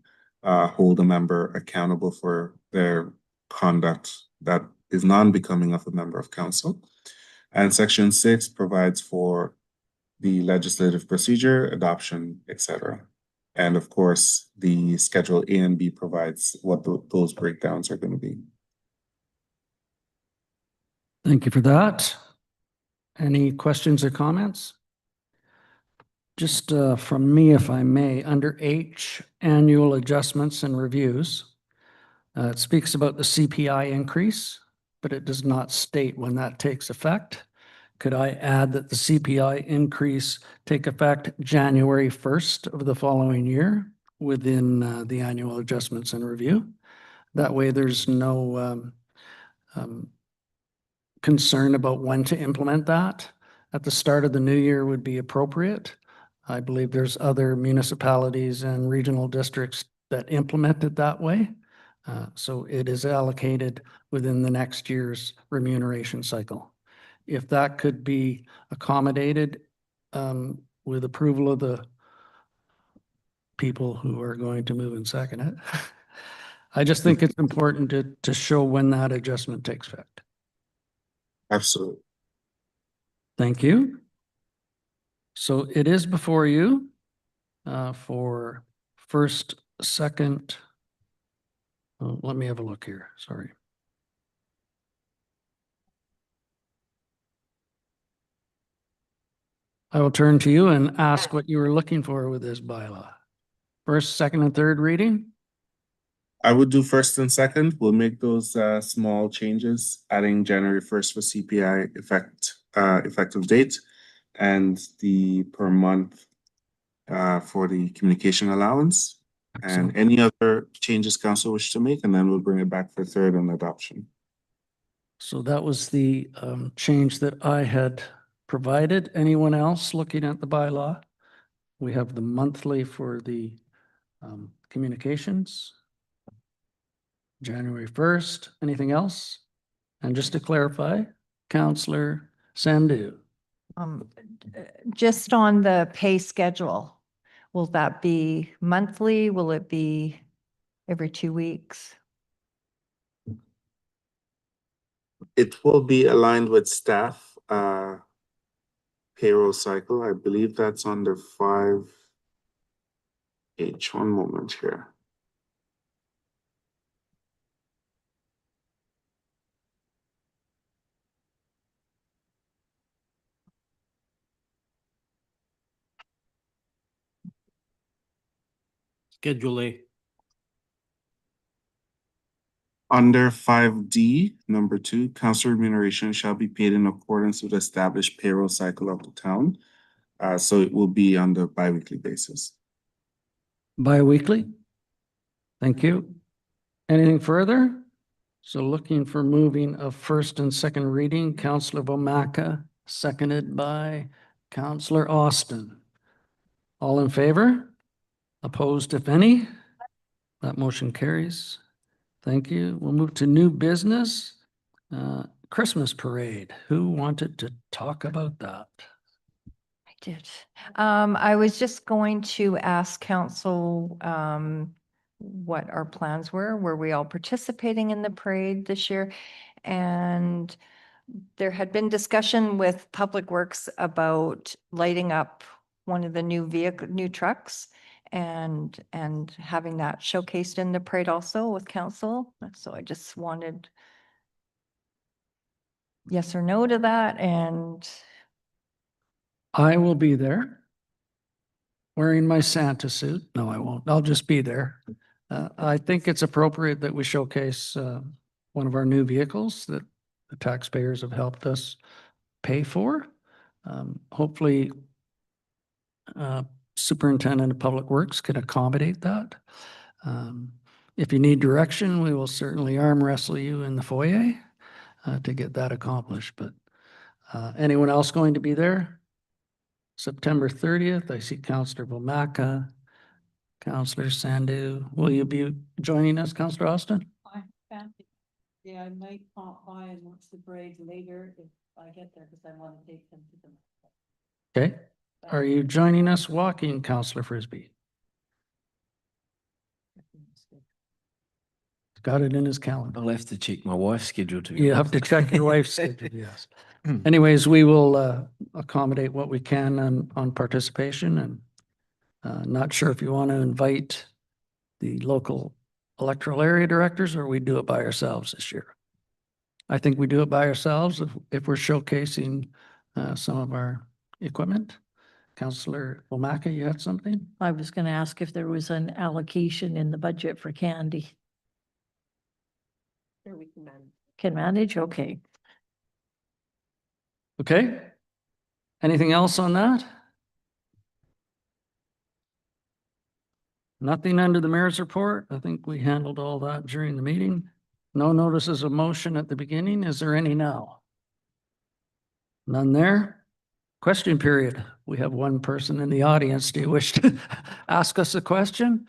hold a member accountable for their conduct that is non-becoming of a member of council. And Section 6 provides for the legislative procedure, adoption, etc. And of course, the Schedule A and B provides what those breakdowns are going to be. Thank you for that. Any questions or comments? Just from me, if I may, under H, annual adjustments and reviews, it speaks about the CPI increase, but it does not state when that takes effect. Could I add that the CPI increase take effect January 1st of the following year within the annual adjustments and review? That way there's no concern about when to implement that. At the start of the new year would be appropriate. I believe there's other municipalities and regional districts that implement it that way. So it is allocated within the next year's remuneration cycle. If that could be accommodated with approval of the people who are going to move and second it. I just think it's important to show when that adjustment takes effect. Absolutely. Thank you. So it is before you for first, second. Oh, let me have a look here. Sorry. I will turn to you and ask what you were looking for with this bylaw. First, second, and third reading? I would do first and second. We'll make those small changes, adding January 1st for CPI effective date, and the per month for the communication allowance. And any other changes council wish to make, and then we'll bring it back for third and adoption. So that was the change that I had provided. Anyone else looking at the bylaw? We have the monthly for the communications. January 1st. Anything else? And just to clarify, Councillor Sandhu. Just on the pay schedule, will that be monthly? Will it be every 2 weeks? It will be aligned with staff payroll cycle. I believe that's under 5H. One moment here. Schedule A. Under 5D, number 2, council remuneration shall be paid in accordance with established payroll cycle of the town. So it will be on the bi-weekly basis. Bi-weekly? Thank you. Anything further? So looking for moving of first and second reading, Councillor Bomaka, seconded by Counselor Austin. All in favor? Opposed, if any? That motion carries. Thank you. We'll move to new business. Christmas parade. Who wanted to talk about that? I did. I was just going to ask council, what our plans were. Were we all participating in the parade this year? And there had been discussion with Public Works about lighting up one of the new trucks and having that showcased in the parade also with council. So I just wanted yes or no to that. And I will be there wearing my Santa suit. No, I won't. I'll just be there. I think it's appropriate that we showcase one of our new vehicles that the taxpayers have helped us pay for. Hopefully, Superintendent of Public Works can accommodate that. If you need direction, we will certainly arm wrestle you in the foyer to get that accomplished. But anyone else going to be there? September 30th, I see Councillor Bomaka, Councillor Sandu. Will you be joining us, Councillor Austin? Yeah, I might pop by and watch the parade later if I get there, because I want to take them to them. Okay. Are you joining us walking, Councillor Frisbee? Got it in his calendar. I'll have to check my wife's schedule to be You have honest. to check your wife's schedule, yes. Anyways, we will accommodate what we can on participation, and not sure if you want to invite the local electoral area directors or we do it by ourselves this year. I think we do it by ourselves if we're showcasing some of our equipment. Councillor Womaka, you had something? I was going to ask if there was an allocation in the budget for candy. Sure, we can manage. Can manage? Okay. Okay. Anything else on that? Nothing under the mayor's report. I think we handled all that during the meeting. No notices of motion at the beginning. Is there any now? None there. Question period. We have one person in the audience. Do you wish to ask us a question?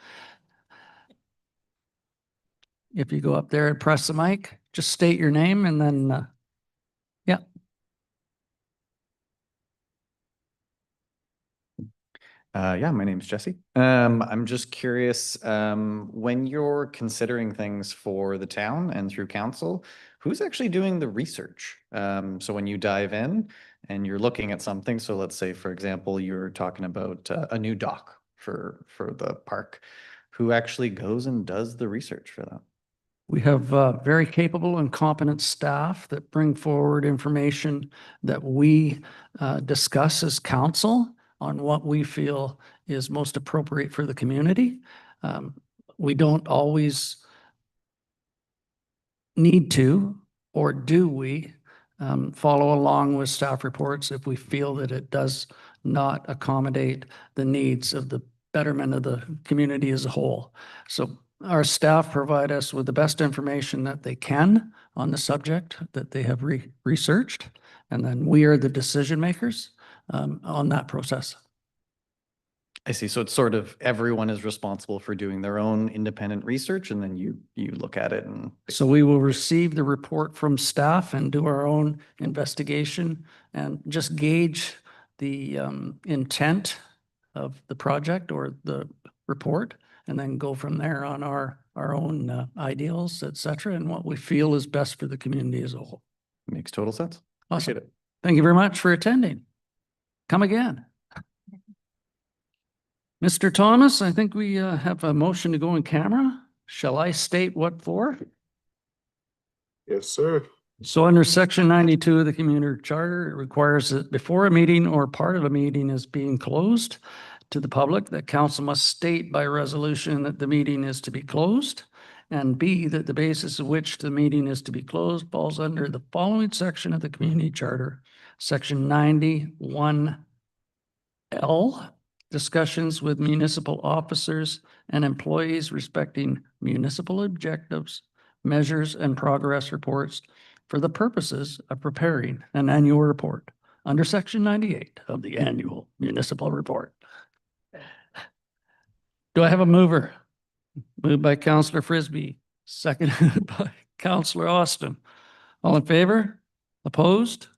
If you go up there and press the mic, just state your name and then, yeah. Yeah, my name is Jesse. I'm just curious, when you're considering things for the town and through council, who's actually doing the research? So when you dive in and you're looking at something, so let's say, for example, you're talking about a new dock for the park, who actually goes and does the research for that? We have very capable and competent staff that bring forward information that we discuss as council on what we feel is most appropriate for the community. We don't always need to, or do we, follow along with staff reports if we feel that it does not accommodate the needs of the betterment of the community as a whole. So our staff provide us with the best information that they can on the subject that they have researched, and then we are the decision makers on that process. I see. So it's sort of everyone is responsible for doing their own independent research, and then you look at it and. So we will receive the report from staff and do our own investigation and just gauge the intent of the project or the report, and then go from there on our own ideals, et cetera, and what we feel is best for the community as a whole. Makes total sense. Awesome. Appreciate it. Thank you very much for attending. Come again. Mr. Thomas, I think we have a motion to go in camera. Shall I state what for? Yes, sir. So under section 92 of the community charter, it requires that before a meeting or part of a meeting is being closed to the public, that council must state by resolution that the meeting is to be closed, and B, that the basis of which the meeting is to be closed falls under the following section of the community charter, section 91L, discussions with municipal officers and employees respecting municipal objectives, measures, and progress reports for the purposes of preparing an annual report under section 98 of the annual municipal report. Do I have a mover? Moved by Counselor Frisbee, seconded by Counselor Austin. All in favor? Opposed?